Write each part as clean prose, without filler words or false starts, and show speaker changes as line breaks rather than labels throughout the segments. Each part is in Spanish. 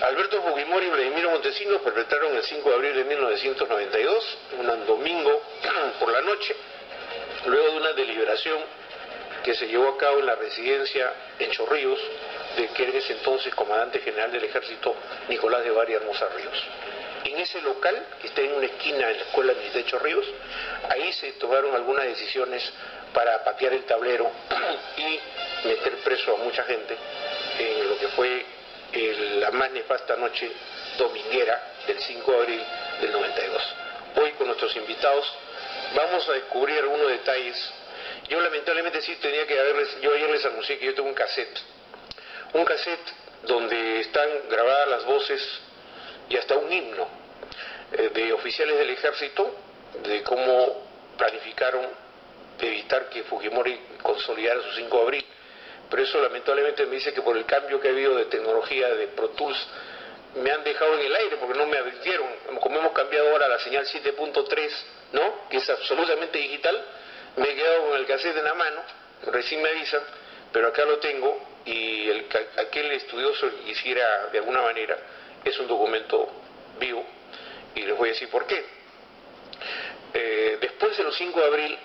Alberto Fujimori y Vladimiro Montesinos perpetraron el 5 de abril de 1992, un domingo por la noche, luego de una deliberación que se llevó a cabo en la residencia en Chorrillos de que era en ese entonces comandante general del ejército Nicolás de Bari Hermosa Ríos. En ese local, que está en una esquina de la Escuela Militar de Chorrillos, ahí se tomaron algunas decisiones para patear el tablero y meter preso a mucha gente en lo que fue la más nefasta noche dominguera del 5 de abril del 92. Hoy con nuestros invitados vamos a descubrir algunos detalles. Yo lamentablemente sí tenía que yo ayer les anuncié que yo tengo un cassette donde están grabadas las voces y hasta un himno de oficiales del ejército de cómo planificaron evitar que Fujimori consolidara su 5 de abril. Pero eso lamentablemente me dice que por el cambio que ha habido de tecnología de Pro Tools me han dejado en el aire porque no me advirtieron. Como hemos cambiado ahora la señal 7.3, ¿no?, que es absolutamente digital, me he quedado con el cassette en la mano, recién me avisan, pero acá lo tengo y aquel estudioso que quisiera de alguna manera es un documento vivo y les voy a decir por qué. Después de los 5 de abril,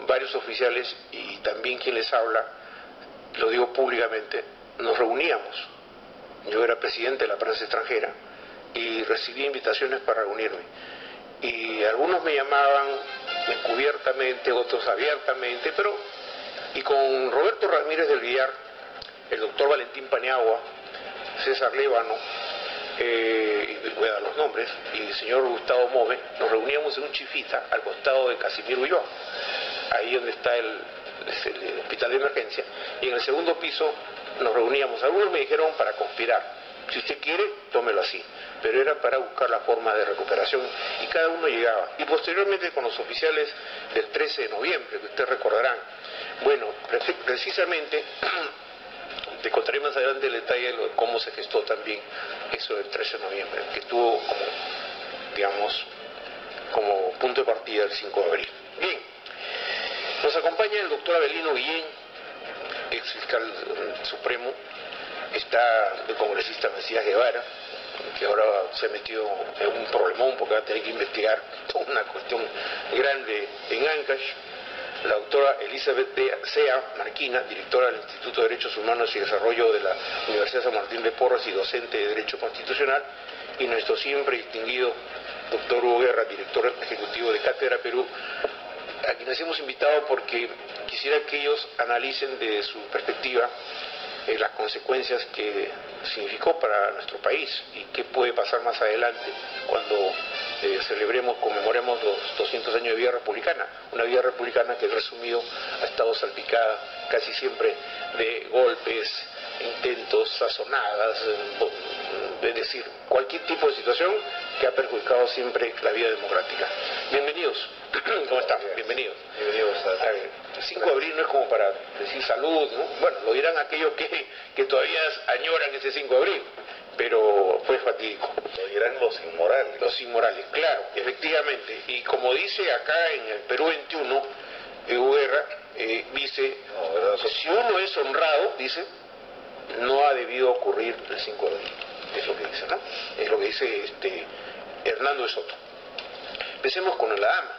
varios oficiales y también quien les habla, lo digo públicamente, nos reuníamos. Yo era presidente de la prensa extranjera y recibí invitaciones para reunirme. Y algunos me llamaban encubiertamente, otros abiertamente, y con Roberto Ramírez del Villar, el doctor Valentín Paniagua, César Lévano, y voy a dar los nombres, y el señor Gustavo Move, nos reuníamos en un chifita al costado de Casimiro Ulloa, ahí donde está el hospital de emergencia, y en el segundo piso nos reuníamos. Algunos me dijeron para conspirar, si usted quiere, tómelo así, pero era para buscar la forma de recuperación, y cada uno llegaba. Y posteriormente con los oficiales del 13 de noviembre, que ustedes recordarán. Bueno, precisamente te contaré más adelante el detalle de cómo se gestó también eso del 13 de noviembre, que tuvo como, digamos, como punto de partida el 5 de abril. Bien, nos acompaña el doctor Abelino Guillén, ex fiscal supremo, está el congresista Mesías Guevara, que ahora se ha metido en un problemón porque va a tener que investigar toda una cuestión grande en Ancash. La doctora Elizabeth Sea Marquina, directora del Instituto de Derechos Humanos y Desarrollo de la Universidad San Martín de Porres y docente de Derecho Constitucional, y nuestro siempre distinguido doctor Hugo Guerra, director ejecutivo de Cátedra Perú, a quienes hemos invitado porque quisiera que ellos analicen desde su perspectiva las consecuencias que significó para nuestro país y qué puede pasar más adelante cuando conmemoremos los 200 años de vida republicana, una vida republicana que, resumido, ha estado salpicada casi siempre de golpes, intentos, sazonadas, es decir, cualquier tipo de situación que ha perjudicado siempre la vida democrática. Bienvenidos. ¿Cómo están? Bienvenidos.
Bienvenidos.
A ver, el 5 de abril no es como para decir salud, ¿no? Bueno, lo dirán aquellos que todavía añoran ese 5 de abril, pero fue fatídico.
Lo dirán los inmorales.
Los inmorales, claro, efectivamente. Y como dice acá en el Perú 21, Hugo Guerra, dice, si uno es honrado, dice, no ha debido ocurrir el 5 de abril. Es lo que dice, ¿no? Es lo que dice Hernando de Soto. Empecemos con la dama,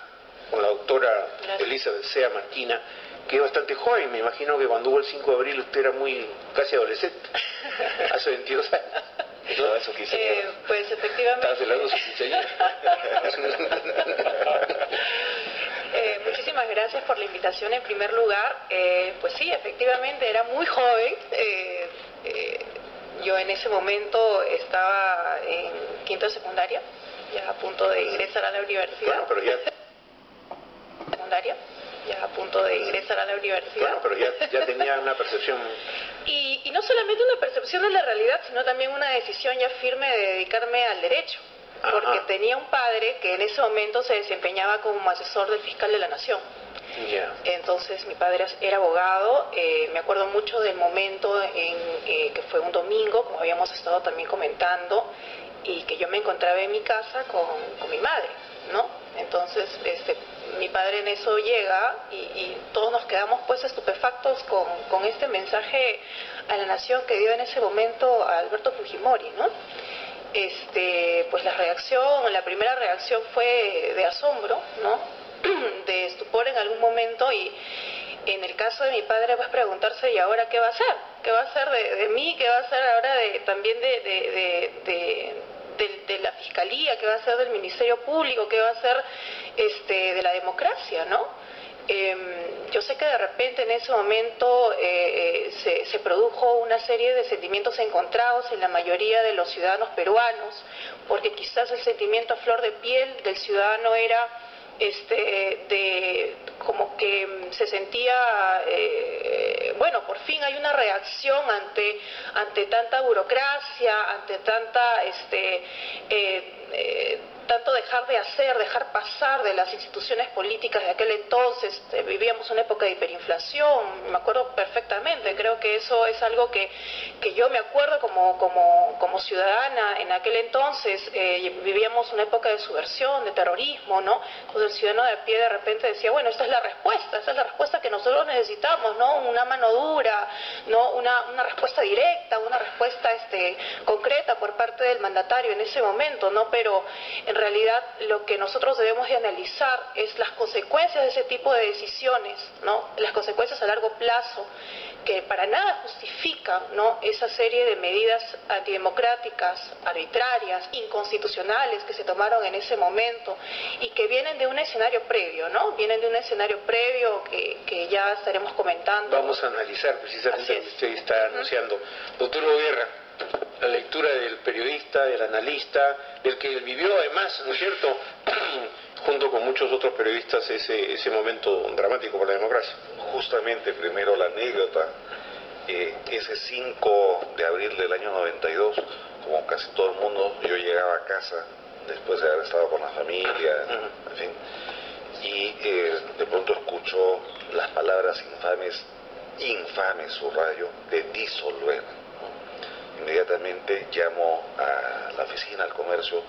con la doctora Elizabeth Sea Marquina, que es bastante joven. Me imagino que cuando hubo el 5 de abril usted era casi adolescente, hace 22 años.
No, eso quise.
Pues efectivamente.
Estaba celebrando su quinceañera.
Muchísimas gracias por la invitación en primer lugar. Pues sí, efectivamente era muy joven. Yo en ese momento estaba en quinto de secundaria, ya a punto de ingresar a la universidad.
Bueno, pero ya...
Secundaria, ya a punto de ingresar a la universidad.
Bueno, pero ya tenía una percepción...
Y no solamente una percepción de la realidad, sino también una decisión ya firme de dedicarme al derecho. Porque tenía un padre que en ese momento se desempeñaba como asesor del fiscal de la Nación.
Yeah.
Entonces mi padre era abogado. Me acuerdo mucho del momento que fue un domingo, como habíamos estado también comentando, y que yo me encontraba en mi casa con mi madre, ¿no? Entonces mi padre en eso llega y todos nos quedamos pues estupefactos con este mensaje a la nación que dio en ese momento a Alberto Fujimori, ¿no? pues la primera reacción fue de asombro, ¿no? De estupor en algún momento, y en el caso de mi padre, pues preguntarse, ¿y ahora qué va a hacer? ¿Qué va a hacer de mí? ¿Qué va a hacer ahora también de la Fiscalía? ¿Qué va a hacer del Ministerio Público? ¿Qué va a hacer de la democracia, ¿no? Yo sé que de repente en ese momento se produjo una serie de sentimientos encontrados en la mayoría de los ciudadanos peruanos, porque quizás el sentimiento a flor de piel del ciudadano era como que se sentía, bueno, por fin hay una reacción ante tanta burocracia, ante tanto dejar de hacer, dejar pasar de las instituciones políticas de aquel entonces. Vivíamos una época de hiperinflación, me acuerdo perfectamente. Creo que eso es algo que yo me acuerdo como ciudadana en aquel entonces. Vivíamos una época de subversión, de terrorismo, ¿no? Cuando el ciudadano de a pie de repente decía, bueno, esta es la respuesta que nosotros necesitamos, ¿no? Una mano dura, ¿no? Una respuesta directa, una respuesta concreta por parte del mandatario en ese momento, ¿no? Pero en realidad lo que nosotros debemos de analizar es las consecuencias de ese tipo de decisiones, ¿no? Las consecuencias a largo plazo, que para nada justifican, ¿no?, esa serie de medidas antidemocráticas, arbitrarias, inconstitucionales que se tomaron en ese momento y que vienen de un escenario previo, ¿no? Vienen de un escenario previo que ya estaremos comentando.
Vamos a analizar precisamente lo que usted está anunciando. Doctor Guerra, la lectura del periodista, del analista, del que vivió además, ¿no es cierto?, junto con muchos otros periodistas, ese momento dramático para la democracia.
Justamente, primero la anécdota, ese 5 de abril del año 92, como casi todo el mundo, yo llegaba a casa después de haber estado con la familia, en fin, y de pronto escucho las palabras infames, subrayo, de disolver. Inmediatamente llamo a la oficina, al comercio,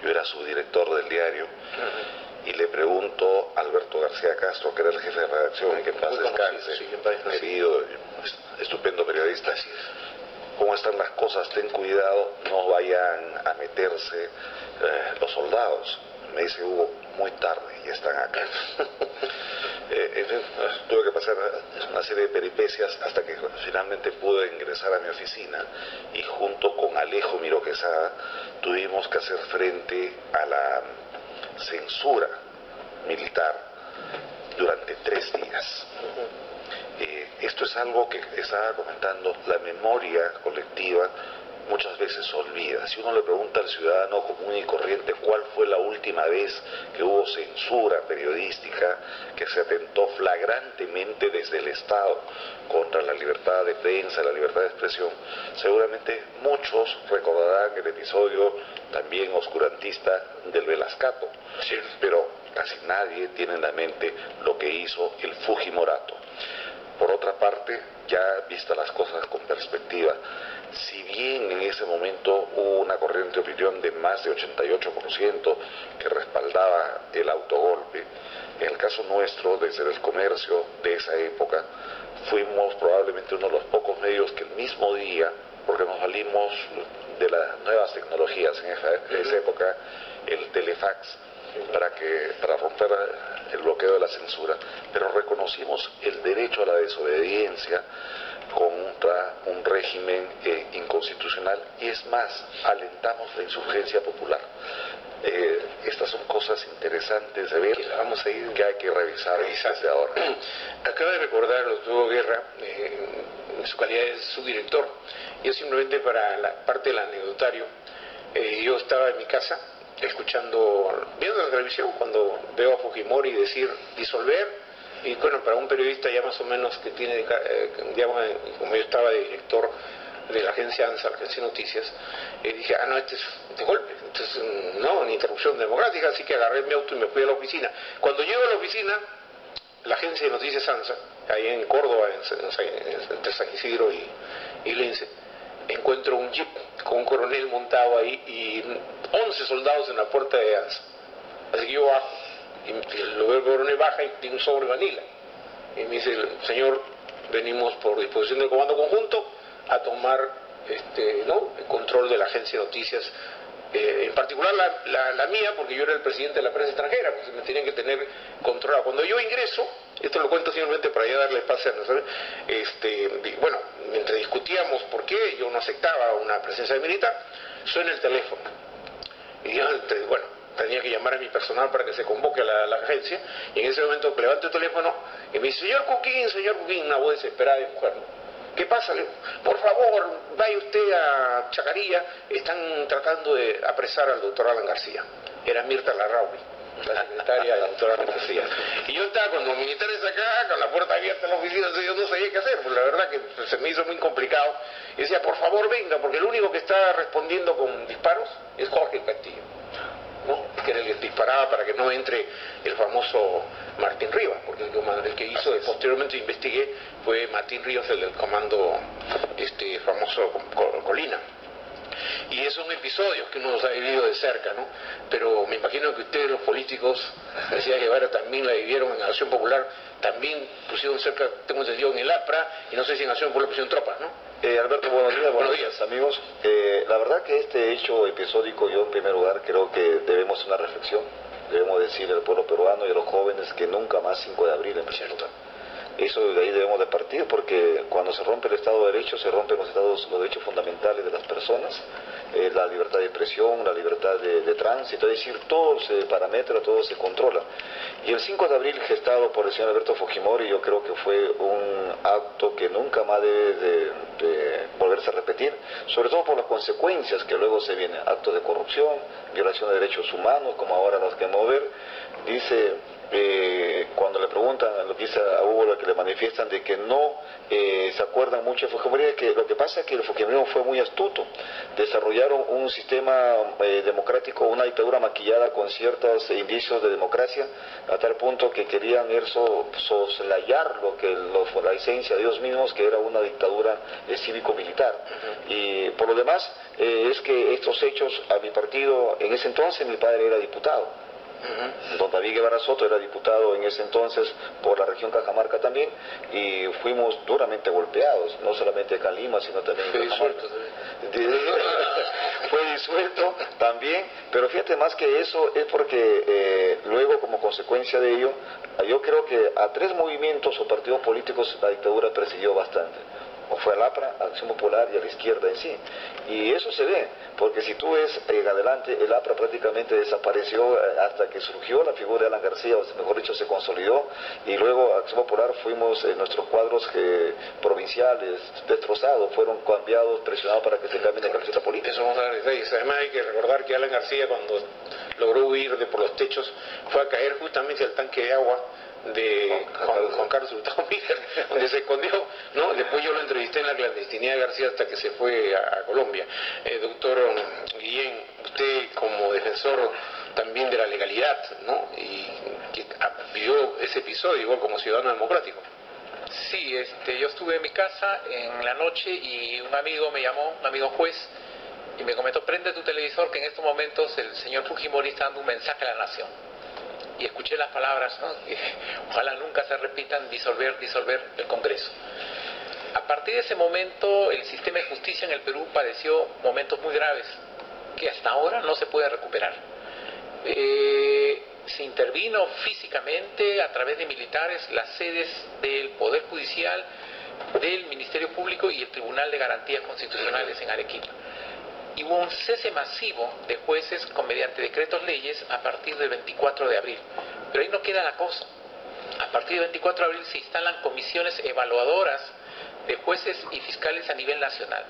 yo era subdirector del diario, y le pregunto a Alberto García Castro, que era el jefe de redacción, y que en paz descanse, querido, estupendo periodista, ¿cómo están las cosas? Ten cuidado, no vayan a meterse los soldados. Me dice Hugo, muy tarde, ya están acá. Tuve que pasar una serie de peripecias hasta que finalmente pude ingresar a mi oficina, y junto con Alejo Miró Quesada tuvimos que hacer frente a la censura militar durante 3 días. Esto es algo que estaba comentando, la memoria colectiva muchas veces olvida. Si uno le pregunta al ciudadano común y corriente cuál fue la última vez que hubo censura periodística, que se atentó flagrantemente desde el Estado contra la libertad de prensa, la libertad de expresión, seguramente muchos recordarán el episodio también oscurantista del Velascato, sí, pero casi nadie tiene en la mente lo que hizo el Fujimorato. Por otra parte, ya vistas las cosas con perspectiva, si bien en ese momento hubo una corriente de opinión de más de 88% que respaldaba el autogolpe, en el caso nuestro, desde el comercio de esa época, fuimos probablemente uno de los pocos medios que el mismo día, porque nos salimos de las nuevas tecnologías en esa época, el telefax, para romper el bloqueo de la censura, pero reconocimos el derecho a la desobediencia contra un régimen inconstitucional, y es más, alentamos la insurgencia popular. Estas son cosas interesantes de ver, que hay que revisar desde ahora.
Acaba de recordar el doctor Guerra, en su calidad de subdirector. Yo simplemente, para la parte del anecdotario, yo estaba en mi casa viendo la televisión, cuando veo a Fujimori decir disolver, y bueno, para un periodista ya más o menos que tiene, digamos, como yo estaba de director de la agencia ANSA, la agencia de noticias, dije, no, este es de golpe, entonces no, ni interrupción democrática, así que agarré mi auto y me fui a la oficina. Cuando llego a la oficina, la agencia de noticias ANSA, ahí en Córdoba, entre San Isidro y Lince, encuentro un jeep con un coronel montado ahí y 11 soldados en la puerta de ANSA. Así que yo bajo, y lo veo, el coronel baja y tiene un sobre Manila. Y me dice, señor, venimos por disposición del Comando Conjunto a tomar el control de la agencia de noticias en particular la mía, porque yo era el presidente de la prensa extranjera, pues me tenían que tener controlado. Cuando yo ingreso, esto lo cuento simplemente para ya darle espacio a nosotros, bueno, mientras discutíamos por qué yo no aceptaba una presencia militar, suena el teléfono. Y yo, bueno, tenía que llamar a mi personal para que se convoque a la agencia, y en ese momento levanto el teléfono y me dice, señor Cuquín, una voz desesperada de mujer, ¿no? ¿Qué pasa? Por favor, vaya usted a Chacarilla, están tratando de apresar al doctor Alan García. Era Mirta Larrauri, la secretaria del doctor Alan García. Y yo estaba con los militares acá, con la puerta abierta en la oficina, entonces yo no sabía qué hacer, pues la verdad que se me hizo muy complicado. Y decía, por favor venga, porque el único que está respondiendo con disparos es Jorge Castillo, ¿no? Que era el que disparaba para que no entre el famoso Martín Rivas, porque el que hizo, posteriormente investigué, fue Martín Rivas, el del comando famoso Colina. Y esos son episodios que uno los ha vivido de cerca, ¿no? Pero me imagino que ustedes, los políticos, decía Guevara, también la vivieron en Acción Popular, también pusieron cerca, tengo entendido, en el APRA, y no sé si en Acción Popular pusieron tropas, ¿no?
Alberto, buenos días, amigos. La verdad que este hecho episódico, yo en primer lugar creo que debemos hacer una reflexión. Debemos decirle al pueblo peruano y a los jóvenes que nunca más 5 de abril en primer lugar. Eso de ahí debemos de partir, porque cuando se rompe el Estado de Derecho, se rompen los derechos fundamentales de las personas, la libertad de expresión, la libertad de tránsito, es decir, todo se parametra, todo se controla. Y el 5 de abril gestado por el señor Alberto Fujimori, yo creo que fue un acto que nunca más debe de volverse a repetir, sobre todo por las consecuencias que luego se vienen, actos de corrupción, violación de derechos humanos, como ahora los que mover, dice... cuando le preguntan, lo que dice a Hugo, lo que le manifiestan de que no se acuerdan mucho de Fujimori, que lo que pasa es que el fujimorismo fue muy astuto, desarrollaron un sistema democrático, una dictadura maquillada con ciertos indicios de democracia, a tal punto que querían soslayar la esencia de ellos mismos, que era una dictadura cívico-militar. Y por lo demás, es que estos hechos, a mi partido, en ese entonces mi padre era diputado. Don David Guevara Soto era diputado en ese entonces por la región Cajamarca también, y fuimos duramente golpeados, no solamente acá en Lima, sino también en Cajamarca. Fue disuelto también, pero fíjate, más que eso es porque luego, como consecuencia de ello, yo creo que a 3 movimientos o partidos políticos la dictadura persiguió bastante. O fue al APRA, a Acción Popular y a la izquierda en sí. Y eso se ve, porque si tú ves adelante, el APRA prácticamente desapareció hasta que surgió la figura de Alan García, o mejor dicho, se consolidó, y luego a Acción Popular fuimos, nuestros cuadros provinciales destrozados, fueron cambiados, presionados para que se cambien de característica política.
Eso vamos a dar detalles. Además hay que recordar que Alan García, cuando logró huir por los techos, fue a caer justamente al tanque de agua de Juan Carlos Hurtado Miller, donde se escondió, ¿no? Después yo lo entrevisté en la clandestinidad de García hasta que se fue a Colombia. Doctor Guillén, usted como defensor también de la legalidad, ¿no? Y que vivió ese episodio igual como ciudadano democrático.
Sí, yo estuve en mi casa en la noche y un amigo me llamó, un amigo juez, y me comentó, prende tu televisor que en estos momentos el señor Fujimori está dando un mensaje a la nación. Y escuché las palabras, ¿no? Que ojalá nunca se repitan, disolver el Congreso. A partir de ese momento, el sistema de justicia en el Perú padeció momentos muy graves, que hasta ahora no se puede recuperar. Se intervino físicamente a través de militares las sedes del Poder Judicial, del Ministerio Público y el Tribunal de Garantías Constitucionales en Arequipa. Y hubo un cese masivo de jueces mediante decretos leyes a partir del 24 de abril. Pero ahí no queda la cosa. A partir del 24 de abril se instalan comisiones evaluadoras de jueces y fiscales a nivel nacional.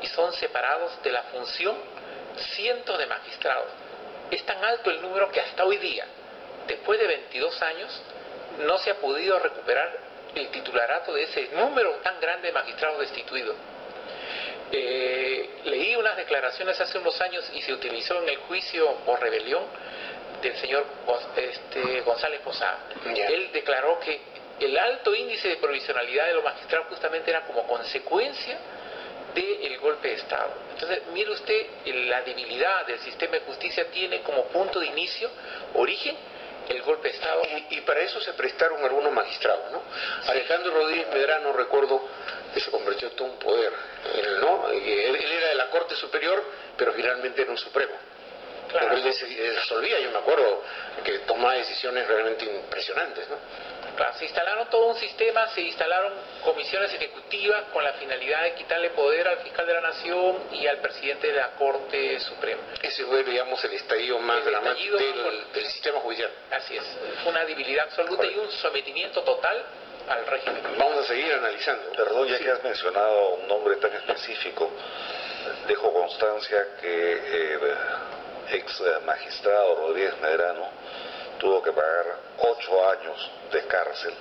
Y son separados de la función cientos de magistrados. Es tan alto el número que hasta hoy día, después de 22 años, no se ha podido recuperar el titularato de ese número tan grande de magistrados destituidos. Leí unas declaraciones hace unos años y se utilizó en el juicio por rebelión del señor González Posada. Él declaró que el alto índice de provisionalidad de los magistrados justamente era como consecuencia del golpe de Estado. Entonces, mire usted, la debilidad del sistema de justicia tiene como punto de inicio, origen, el golpe de Estado.
Y para eso se prestaron algunos magistrados, ¿no? Sí. Alejandro Rodríguez Medrano, recuerdo que se convirtió en todo un poder, ¿no? Él era de la Corte Superior, pero finalmente era un Supremo.
Claro.
Porque él se resolvía, yo me acuerdo que tomaba decisiones realmente impresionantes, ¿no?
Claro, se instalaron todo un sistema, se instalaron comisiones ejecutivas con la finalidad de quitarle poder al fiscal de la Nación y al presidente de la Corte Suprema.
Ese fue, digamos, el estallido más dramático del sistema judicial.
Así es, fue una debilidad absoluta y un sometimiento total al régimen.
Vamos a seguir analizando.
Perdón, ya que has mencionado un nombre tan específico, dejo constancia que el ex magistrado Rodríguez Medrano tuvo que pagar 8 años de cárcel.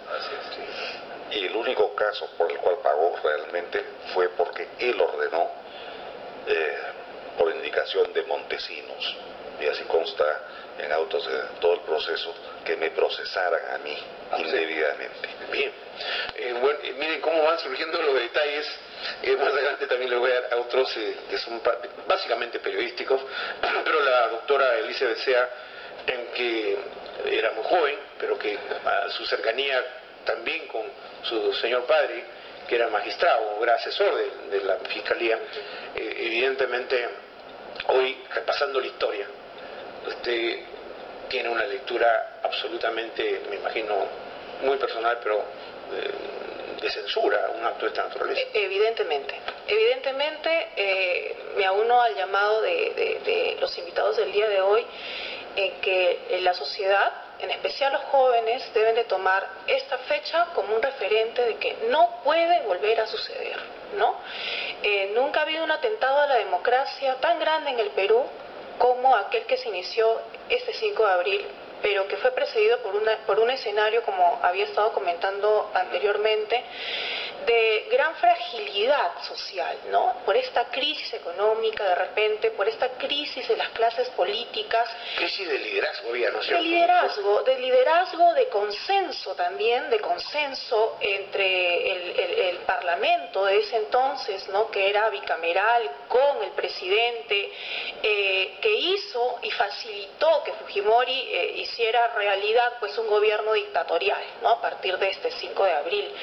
Y el único caso por el cual pagó realmente fue porque él ordenó, por indicación de Montesinos, y así consta en autos de todo el proceso, que me procesaran a mí indebidamente.
Bien. Bueno, miren cómo van surgiendo los detalles. Más adelante también les voy a dar a otros que son básicamente periodísticos, pero la doctora Elizabeth Sea, en que era muy joven, pero que a su cercanía también con su señor padre, que era magistrado, era asesor de la Fiscalía, evidentemente hoy, repasando la historia, usted tiene una lectura absolutamente, me imagino, muy personal, pero de censura, un acto de esta naturaleza.
Evidentemente, me auno al llamado de los invitados del día de hoy, en que la sociedad, en especial los jóvenes, deben de tomar esta fecha como un referente de que no puede volver a suceder, ¿no? Nunca ha habido un atentado a la democracia tan grande en el Perú como aquel que se inició este 5 de abril, pero que fue precedido por un escenario, como había estado comentando anteriormente, de gran fragilidad social, ¿no? Por esta crisis económica de repente, por esta crisis de las clases políticas.
Crisis de liderazgo, ¿no?
De liderazgo, de consenso también, de consenso entre el Parlamento de ese entonces, ¿no? Que era bicameral, con el presidente, que hizo y facilitó que Fujimori hiciera realidad pues un gobierno dictatorial, ¿no? A partir de este 5 de abril.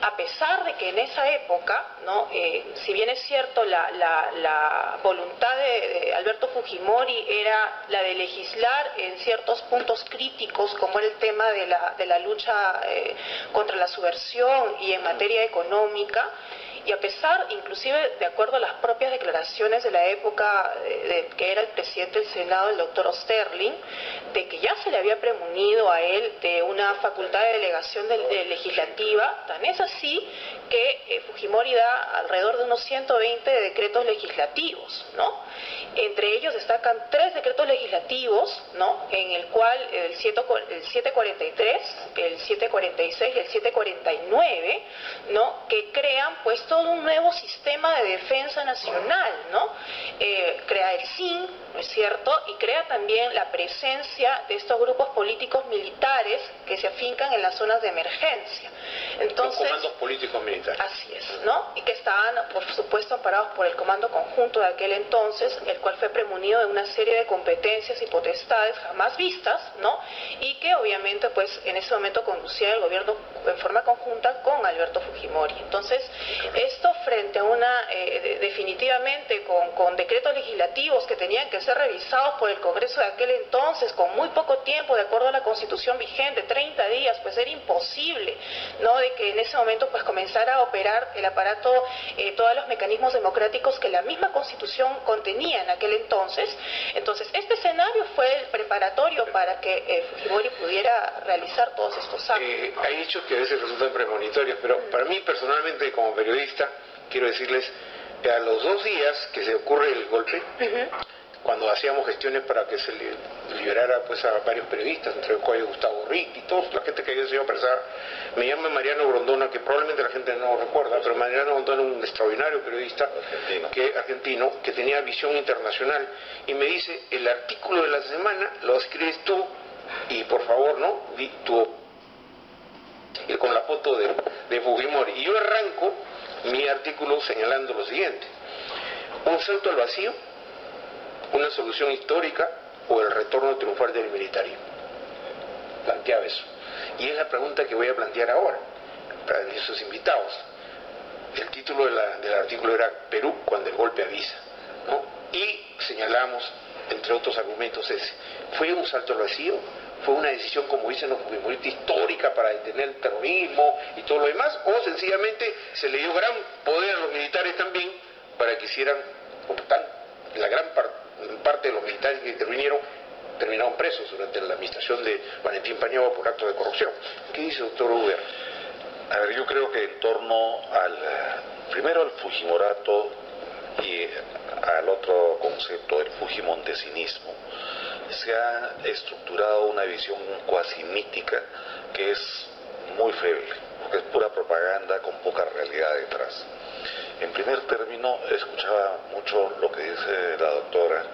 A pesar de que en esa época, ¿no? Si bien es cierto la voluntad de Alberto Fujimori era la de legislar en ciertos puntos críticos, como era el tema de la lucha contra la subversión y en materia económica, y a pesar, inclusive de acuerdo a las propias declaraciones de la época que era el presidente del Senado, el doctor Osterling, de que ya se le había premunido a él de una facultad de delegación legislativa, tan es así que Fujimori da alrededor de unos 120 decretos legislativos, ¿no? Entre ellos destacan 3 decretos legislativos, ¿no? En el cual el 743, el 746 y el 749, ¿no? Que crean pues todo un nuevo sistema de defensa nacional, ¿no? Crea el SIN, ¿no es cierto? Y crea también la presencia de estos grupos políticos militares que se afincan en las zonas de emergencia. Entonces,
los comandos políticos militares.
Así es, ¿no? Y que estaban, por supuesto, amparados por el Comando Conjunto de aquel entonces, el cual fue premunido de una serie de competencias y potestades jamás vistas, ¿no? Y que obviamente, pues, en ese momento conducía el gobierno en forma conjunta con Alberto Fujimori. Entonces, esto frente a una, definitivamente, con decretos legislativos que tenían que ser revisados por el Congreso de aquel entonces, con muy poco tiempo, de acuerdo a la Constitución vigente, 30 días, pues era imposible, ¿no? De que en ese momento, pues, comenzara a operar el aparato, todos los mecanismos democráticos que la misma Constitución contenía en aquel entonces. Entonces, este escenario fue el preparatorio para que Fujimori pudiera realizar todos estos actos.
Hay hechos que a veces resultan premonitorios, pero para mí personalmente, como periodista, quiero decirles que a los 2 días que se ocurre el golpe, cuando hacíamos gestiones para que se liberara pues a varios periodistas, entre los cuales Gustavo Rick y toda la gente que había sido apresada, me llama Mariano Grondona, que probablemente la gente no recuerda, pero Mariano Grondona es un extraordinario periodista argentino que tenía visión internacional, y me dice: el artículo de la semana lo escribes tú, y por favor, ¿no? Con la foto de Fujimori. Y yo arranco mi artículo señalando lo siguiente: un salto al vacío, una solución histórica o el retorno triunfal del militarismo. Planteaba eso. Y es la pregunta que voy a plantear ahora para esos invitados. El título del artículo era Perú cuando el golpe avisa, ¿no? Y señalamos entre otros argumentos, es: ¿fue un salto al vacío? ¿Fue una decisión, como dicen los fujimoristas, histórica para detener el terrorismo y todo lo demás? ¿O sencillamente se le dio gran poder a los militares también para que hicieran, como tal, la gran parte de los militares que intervinieron terminaron presos durante la administración de Valentín Paniagua por actos de corrupción? ¿Qué dice el doctor Uguerra?
A ver, yo creo que en torno primero al fujimorato y al otro concepto, el fujimontesinismo, se ha estructurado una visión cuasi mítica que es muy feble, porque es pura propaganda con poca realidad detrás. En primer término, escuchaba mucho lo que dice la doctora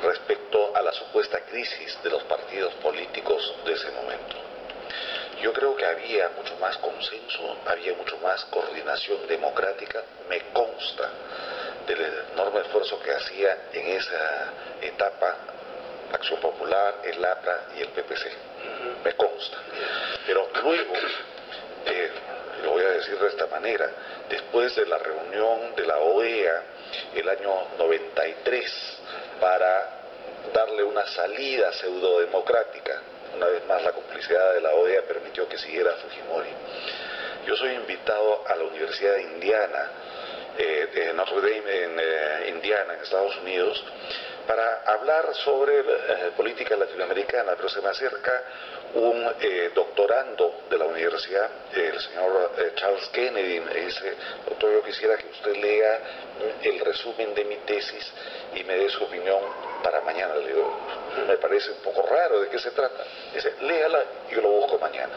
respecto a la supuesta crisis de los partidos políticos de ese momento. Yo creo que había mucho más consenso, había mucho más coordinación democrática. Me consta del enorme esfuerzo que hacía en esa etapa Acción Popular, el APRA y el PPC. Me consta. Pero luego, lo voy a decir de esta manera, después de la reunión de la OEA el año 93 para darle una salida pseudodemocrática, una vez más la complicidad de la OEA permitió que siguiera Fujimori. Yo soy invitado a la Universidad de Indiana, de Notre Dame en Indiana, en Estados Unidos, para hablar sobre política latinoamericana, pero se me acerca un doctorando de la universidad, el señor Charles Kennedy, y me dice: doctor, yo quisiera que usted lea el resumen de mi tesis y me dé su opinión para mañana. Le digo: me parece un poco raro, ¿de qué se trata? Dice: léala y yo lo busco mañana.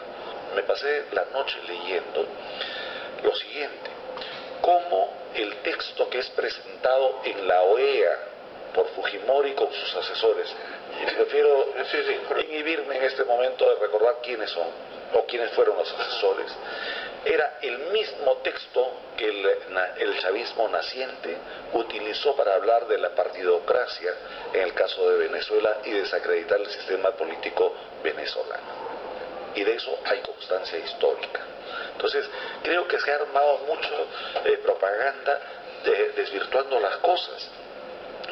Me pasé la noche leyendo lo siguiente: cómo el texto que es presentado en la OEA por Fujimori con sus asesores, y prefiero inhibirme en este momento de recordar quiénes son o quiénes fueron los asesores, era el mismo texto que el chavismo naciente utilizó para hablar de la partidocracia en el caso de Venezuela y desacreditar el sistema político venezolano. Y de eso hay constancia histórica. Entonces, creo que se ha armado mucho propaganda desvirtuando las cosas.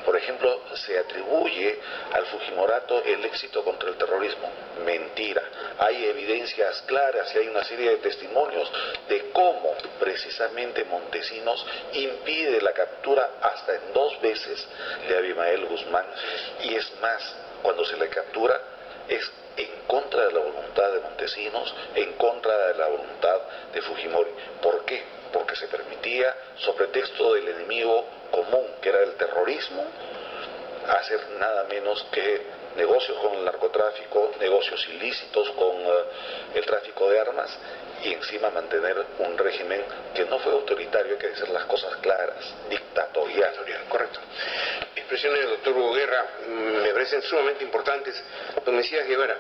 Por ejemplo, se atribuye al Fujimorato el éxito contra el terrorismo. Mentira. Hay evidencias claras y hay una serie de testimonios de cómo precisamente Montesinos impide la captura hasta en 2 veces de Abimael Guzmán. Y es más, cuando se le captura es en contra de la voluntad de Montesinos, en contra de la voluntad de Fujimori. ¿Por qué? Porque se permitía, sobre pretexto del enemigo común, que era el terrorismo, hacer nada menos que negocios con el narcotráfico, negocios ilícitos con el tráfico de armas, y encima mantener un régimen que no fue autoritario, hay que decir las cosas claras, dictatorial.
Correcto. Expresiones del doctor Hugo Guerra me parecen sumamente importantes. Don Mesías Guevara,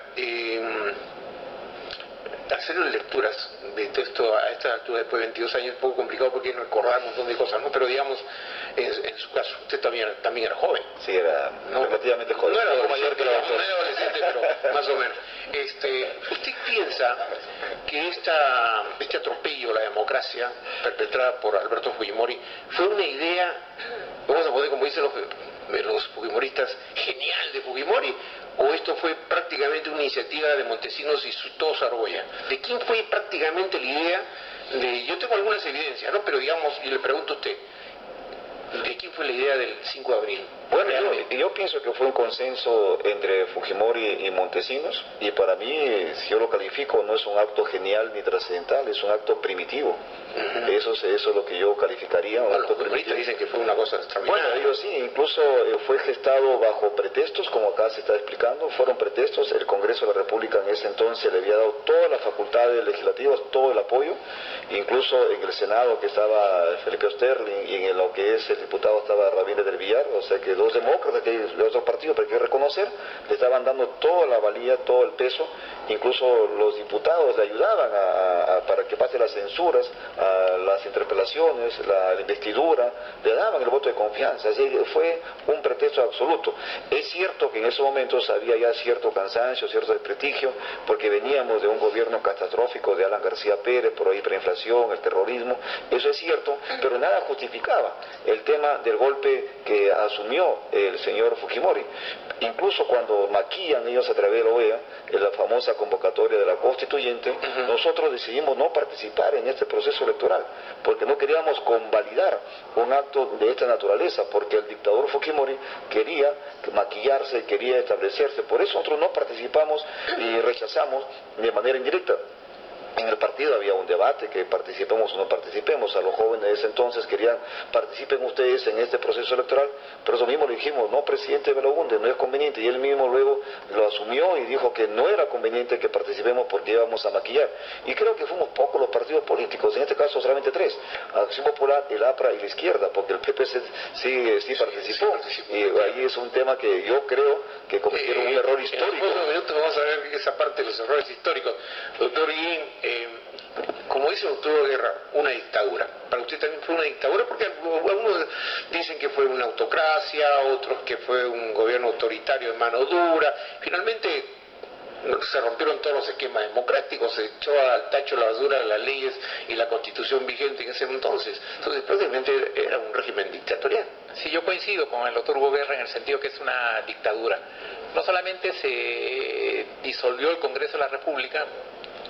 hacer lecturas de todo esto a esta altura, después de 22 años, es un poco complicado porque hay que recordar un montón de cosas, ¿no? Pero digamos, en su caso, usted también era joven.
Sí, era relativamente joven.
No era mayor que la doctora. No era adolescente, pero más o menos. ¿Usted piensa que este atropello a la democracia perpetrada por Alberto Fujimori fue una idea, vamos a poner como dicen los fujimoristas, genial de Fujimori, o esto fue prácticamente una iniciativa de Montesinos y todo su argolla? ¿De quién fue prácticamente la idea? Yo tengo algunas evidencias, ¿no? Pero digamos, y le pregunto a usted, ¿de quién fue la idea del 5 de abril?
Bueno, yo pienso que fue un consenso entre Fujimori y Montesinos, y para mí, si yo lo califico, no es un acto genial ni trascendental, es un acto primitivo. Eso es lo que yo calificaría un acto primitivo.
Dicen que fue una cosa extraordinaria.
Bueno, ellos sí, incluso fue gestado bajo pretextos, como acá se está explicando, fueron pretextos. El Congreso de la República en ese entonces le había dado todas las facultades legislativas, todo el apoyo, incluso en el Senado, que estaba Felipe Osterling, y en lo que es el diputado estaba Ramírez del Villar, o sea que los demócratas, que los otros partidos, pero hay que reconocer, le estaban dando toda la valía, todo el peso. Incluso los diputados le ayudaban para que pase las censuras las interpelaciones, la investidura, le daban el voto de confianza. Así que fue un pretexto absoluto. Es cierto que en esos momentos había ya cierto cansancio, cierto desprestigio, porque veníamos de un gobierno catastrófico de Alan García Pérez, por ahí preinflación, el terrorismo, eso es cierto, pero nada justificaba el tema del golpe que asumió el señor Fujimori. Incluso cuando maquillan ellos a través de la OEA, en la famosa convocatoria de la constituyente, nosotros decidimos no participar en este proceso electoral, porque no queríamos convalidar un acto de esta naturaleza, porque el dictador Fujimori quería maquillarse, quería establecerse. Por eso nosotros no participamos y rechazamos de manera indirecta. En el partido había un debate, que participemos o no participemos. A los jóvenes de ese entonces querían, participen ustedes en este proceso electoral, pero eso mismo le dijimos, no, presidente Belaúnde, no es conveniente, y él mismo luego lo asumió y dijo que no era conveniente que participemos porque íbamos a maquillar. Y creo que fuimos pocos los partidos políticos, en este caso solamente 3, Acción Popular, el APRA y la izquierda, porque el PP sí participó, y ahí es un tema que yo creo que cometieron un error histórico.
En unos minutos vamos a ver esa parte de los errores históricos. Doctor Guillén, como dice el doctor Guerra, una dictadura. Para usted también fue una dictadura, porque algunos dicen que fue una autocracia, otros que fue un gobierno autoritario de mano dura. Finalmente se rompieron todos los esquemas democráticos, se echó al tacho la basura de las leyes y la constitución vigente en ese entonces. Entonces prácticamente era un régimen dictatorial.
Sí, yo coincido con el doctor Guerra en el sentido que es una dictadura. No solamente se disolvió el Congreso de la República,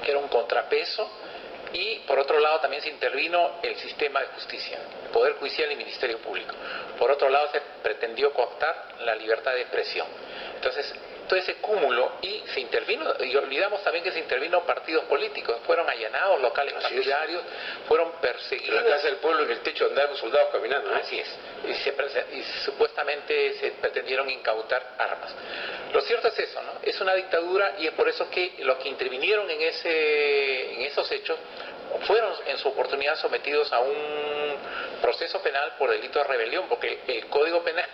que era un contrapeso, y por otro lado también se intervino el sistema de justicia, el Poder Judicial y el Ministerio Público. Por otro lado se pretendió cooptar la libertad de expresión. Entonces, todo ese cúmulo, y se intervino, y olvidamos también que se intervino partidos políticos, fueron allanados locales partidarios, fueron perseguidos.
En la Casa del Pueblo, en el techo andaban soldados caminando, ¿no?
Así es, y supuestamente se pretendieron incautar armas. Lo cierto es eso, ¿no? Es una dictadura, y es por eso que los que intervinieron en esos hechos fueron en su oportunidad sometidos a un proceso penal por delito de rebelión, porque el Código Penal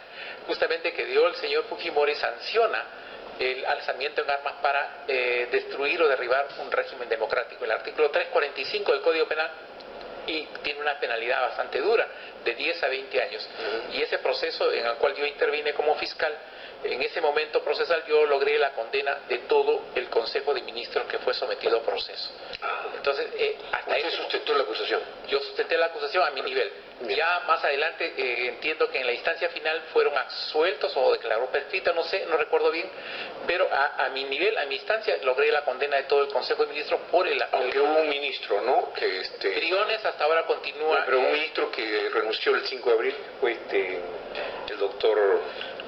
justamente que dio el señor Fujimori sanciona el alzamiento en armas para destruir o derribar un régimen democrático. El artículo 345 del Código Penal y tiene una penalidad bastante dura, de 10 a 20 años. Y ese proceso en el cual yo intervine como fiscal, en ese momento procesal yo logré la condena de todo el Consejo de Ministros que fue sometido a proceso. Entonces, hasta
¿usted sustentó la acusación?
Yo sustenté la acusación a mi nivel. Ya más adelante entiendo que en la instancia final fueron absueltos o declaró prescrita, no sé, no recuerdo bien, pero a mi nivel, a mi instancia, logré la condena de todo el Consejo de Ministros por el...
Aunque hubo un ministro, ¿no? Que
Briones hasta ahora continúa...
pero un ministro que renunció el 5 de abril fue el doctor...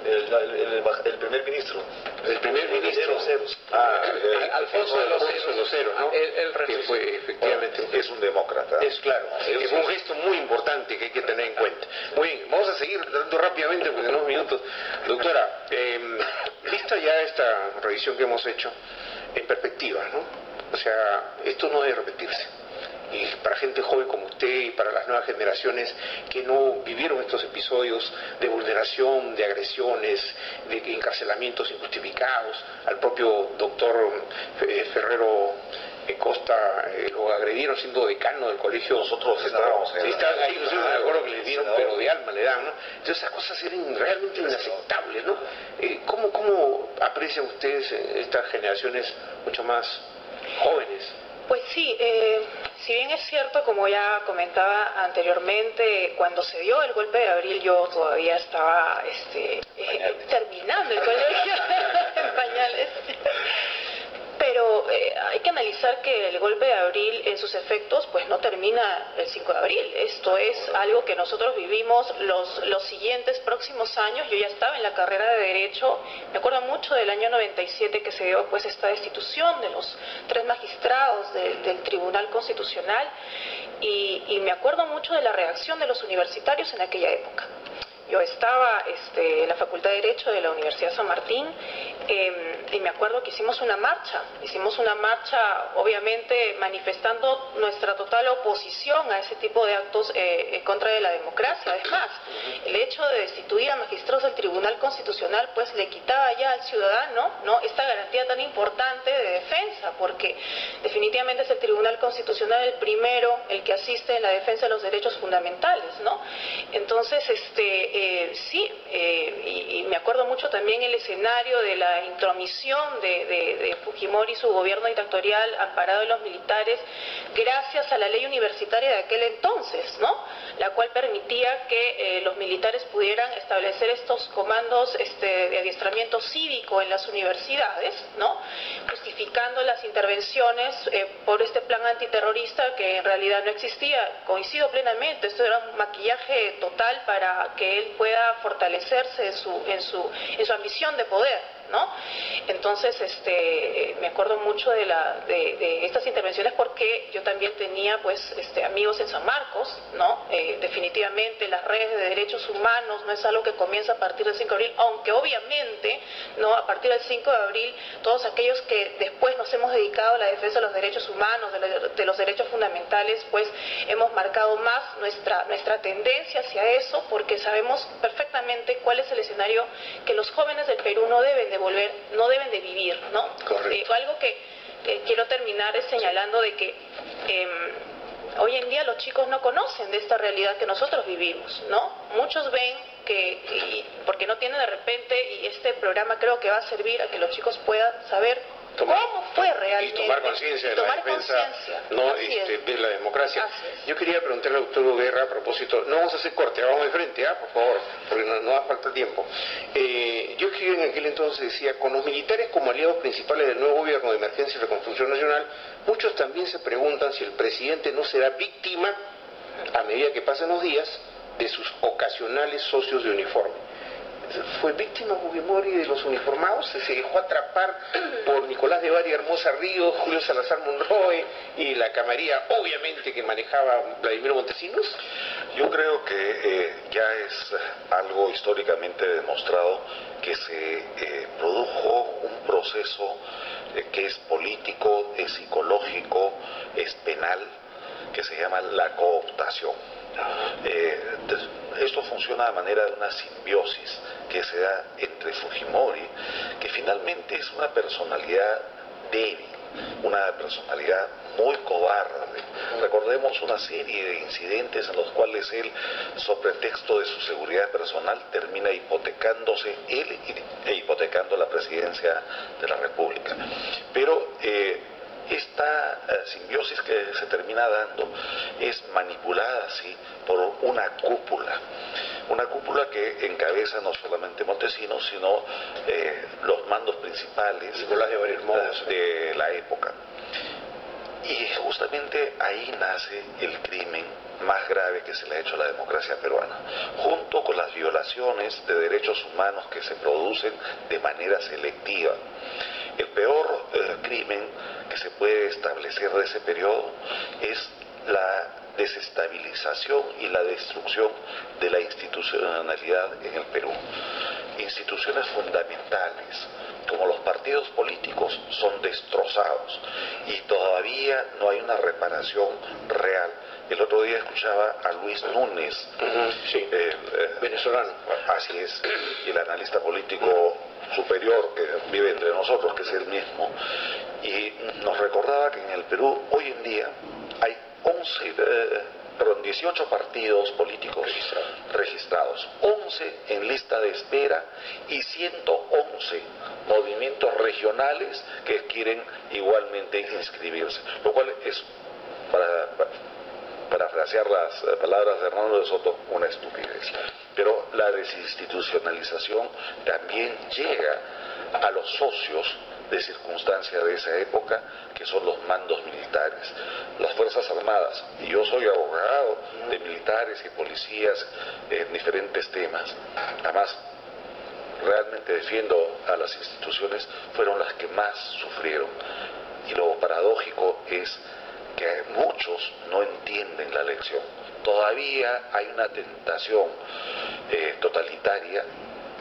El primer ministro.
El primer ministro.
Alfonso de los
Ceros, ¿no?
Que
fue efectivamente.
Es un demócrata.
Es claro. Que fue un gesto muy importante que hay que tener en cuenta. Muy bien, vamos a seguir dando rápidamente porque en unos minutos. Doctora, vista ya esta revisión que hemos hecho en perspectiva, ¿no? O sea, esto no debe repetirse. Y para gente joven como usted y para las nuevas generaciones que no vivieron estos episodios de vulneración, de agresiones, de encarcelamientos injustificados, al propio doctor Ferrero Costa lo agredieron siendo decano del colegio.
Nosotros estábamos
ahí, nosotros me acuerdo que le dieron, pero de alma le dan, ¿no? Entonces esas cosas eran realmente inaceptables, ¿no? ¿Cómo aprecian ustedes estas generaciones mucho más jóvenes?
Pues sí, si bien es cierto, como ya comentaba anteriormente, cuando se dio el golpe de abril yo todavía estaba terminando el colegio en pañales. Pero hay que analizar que el golpe de abril en sus efectos pues no termina el 5 de abril. Esto es algo que nosotros vivimos los siguientes próximos años. Yo ya estaba en la carrera de Derecho. Me acuerdo mucho del año 97 que se dio pues esta destitución de los 3 magistrados del Tribunal Constitucional y me acuerdo mucho de la reacción de los universitarios en aquella época. yo estaba en la Facultad de Derecho de la Universidad San Martín, y me acuerdo que hicimos una marcha obviamente manifestando nuestra total oposición a ese tipo de actos en contra de la democracia. Es más, el hecho de destituir a magistrados del Tribunal Constitucional pues le quitaba ya al ciudadano, ¿no?, esta garantía tan importante de defensa, porque definitivamente es el Tribunal Constitucional el primero, el que asiste en la defensa de los derechos fundamentales, ¿no? Entonces, y me acuerdo mucho también el escenario de la intromisión de Fujimori y su gobierno dictatorial amparado en los militares, gracias a la ley universitaria de aquel entonces, ¿no?, la cual permitía que los militares pudieran establecer estos comandos de adiestramiento cívico en las universidades, ¿no?, justificando las intervenciones por este plan antiterrorista que en realidad no existía. Coincido plenamente, esto era un maquillaje total para que él pueda fortalecerse en su ambición de poder, ¿no? Entonces, me acuerdo mucho de estas intervenciones porque yo también tenía, pues, amigos en San Marcos, ¿no? Definitivamente las redes de derechos humanos no es algo que comienza a partir del 5 de abril, aunque obviamente, ¿no?, a partir del 5 de abril, todos aquellos que después nos hemos dedicado a la defensa de los derechos humanos, de los derechos fundamentales, pues hemos marcado más nuestra tendencia hacia eso, porque sabemos perfectamente cuál es el escenario que los jóvenes del Perú no deben de vivir, ¿no? Algo que quiero terminar es señalando de que hoy en día los chicos no conocen de esta realidad que nosotros vivimos, ¿no? Muchos ven porque no tienen de repente, y este programa creo que va a servir a que los chicos puedan saber cómo fue realmente.
Y tomar conciencia de la defensa, ¿no?, de la democracia. Yo quería preguntarle al doctor Guerra a propósito, no vamos a hacer corte, vamos de frente, por favor, porque no da falta tiempo. Yo escribí en aquel entonces, decía, con los militares como aliados principales del nuevo gobierno de emergencia y reconstrucción nacional, muchos también se preguntan si el presidente no será víctima, a medida que pasen los días, de sus ocasionales socios de uniforme. ¿Fue víctima Fujimori de los uniformados? ¿Se dejó atrapar por Nicolás de Bari Hermosa Ríos, Julio Salazar Monroy y la camarilla, obviamente, que manejaba Vladimiro Montesinos?
Yo creo que ya es algo históricamente demostrado que se produjo un proceso que es político, es psicológico, es penal, que se llama la cooptación. Esto funciona de manera de una simbiosis que se da entre Fujimori, que finalmente es una personalidad débil, una personalidad muy cobarde. Recordemos una serie de incidentes en los cuales él, sobre pretexto de su seguridad personal, termina hipotecándose él e hipotecando la presidencia de la República. Pero esta simbiosis que se termina dando es manipulada, sí, por una cúpula que encabeza no solamente Montesinos, sino los mandos principales de la época. Y justamente ahí nace el crimen más grave que se le ha hecho a la democracia peruana, junto con las violaciones de derechos humanos que se producen de manera selectiva. El peor crimen que se puede establecer de ese periodo es la desestabilización y la destrucción de la institucionalidad en el Perú. Instituciones fundamentales, como los partidos políticos, son destrozados y todavía no hay una reparación real. El otro día escuchaba a Luis Núñez,
venezolano.
Así es, y el analista político superior que vive entre nosotros, que es el mismo, y nos recordaba que en el Perú hoy en día hay 18 partidos políticos registrados, 11 en lista de espera y 111 movimientos regionales que quieren igualmente inscribirse, lo cual es, para parafrasear las palabras de Hernando de Soto, una estupidez. Pero la desinstitucionalización también llega a los socios de circunstancia de esa época, que son los mandos militares, las Fuerzas Armadas. Y yo soy abogado de militares y policías en diferentes temas. Además, realmente defiendo a las instituciones, fueron las que más sufrieron. Y lo paradójico es que muchos no entienden la lección. todavía hay una tentación totalitaria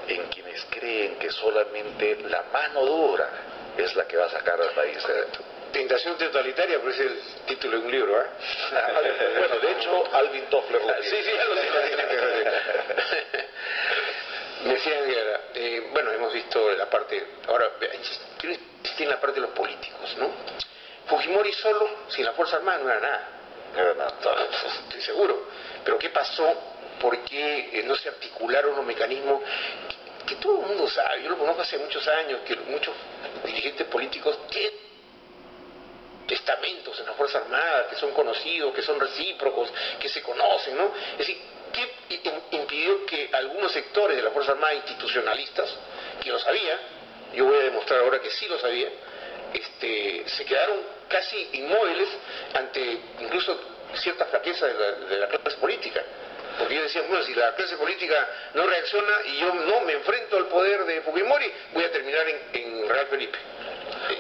en quienes creen que solamente la mano dura es la que va a sacar al país adelante.
Tentación totalitaria, pero es el título de un libro, ¿eh?
Bueno, de hecho, Alvin Toffler lo tiene.
Sí, ya lo me decían, bueno, hemos visto la parte, ahora, quiero insistir en la parte de los políticos, ¿no? Fujimori solo, sin la Fuerza Armada, no era nada.
No era nada.
Estoy seguro. Pero ¿qué pasó? ¿Por qué no se articularon los mecanismos que todo el mundo sabe? Yo lo conozco hace muchos años, que muchos dirigentes políticos tienen estamentos en la Fuerza Armada, que son conocidos, que son recíprocos, que se conocen, ¿no? Es decir, ¿qué impidió que algunos sectores de la Fuerza Armada institucionalistas, que lo sabía, yo voy a demostrar ahora que sí lo sabía, se quedaron casi inmóviles ante incluso cierta flaqueza de la clase política? Porque ellos decían, bueno, si la clase política no reacciona y yo no me enfrento al poder de Fujimori, voy a terminar en Real Felipe.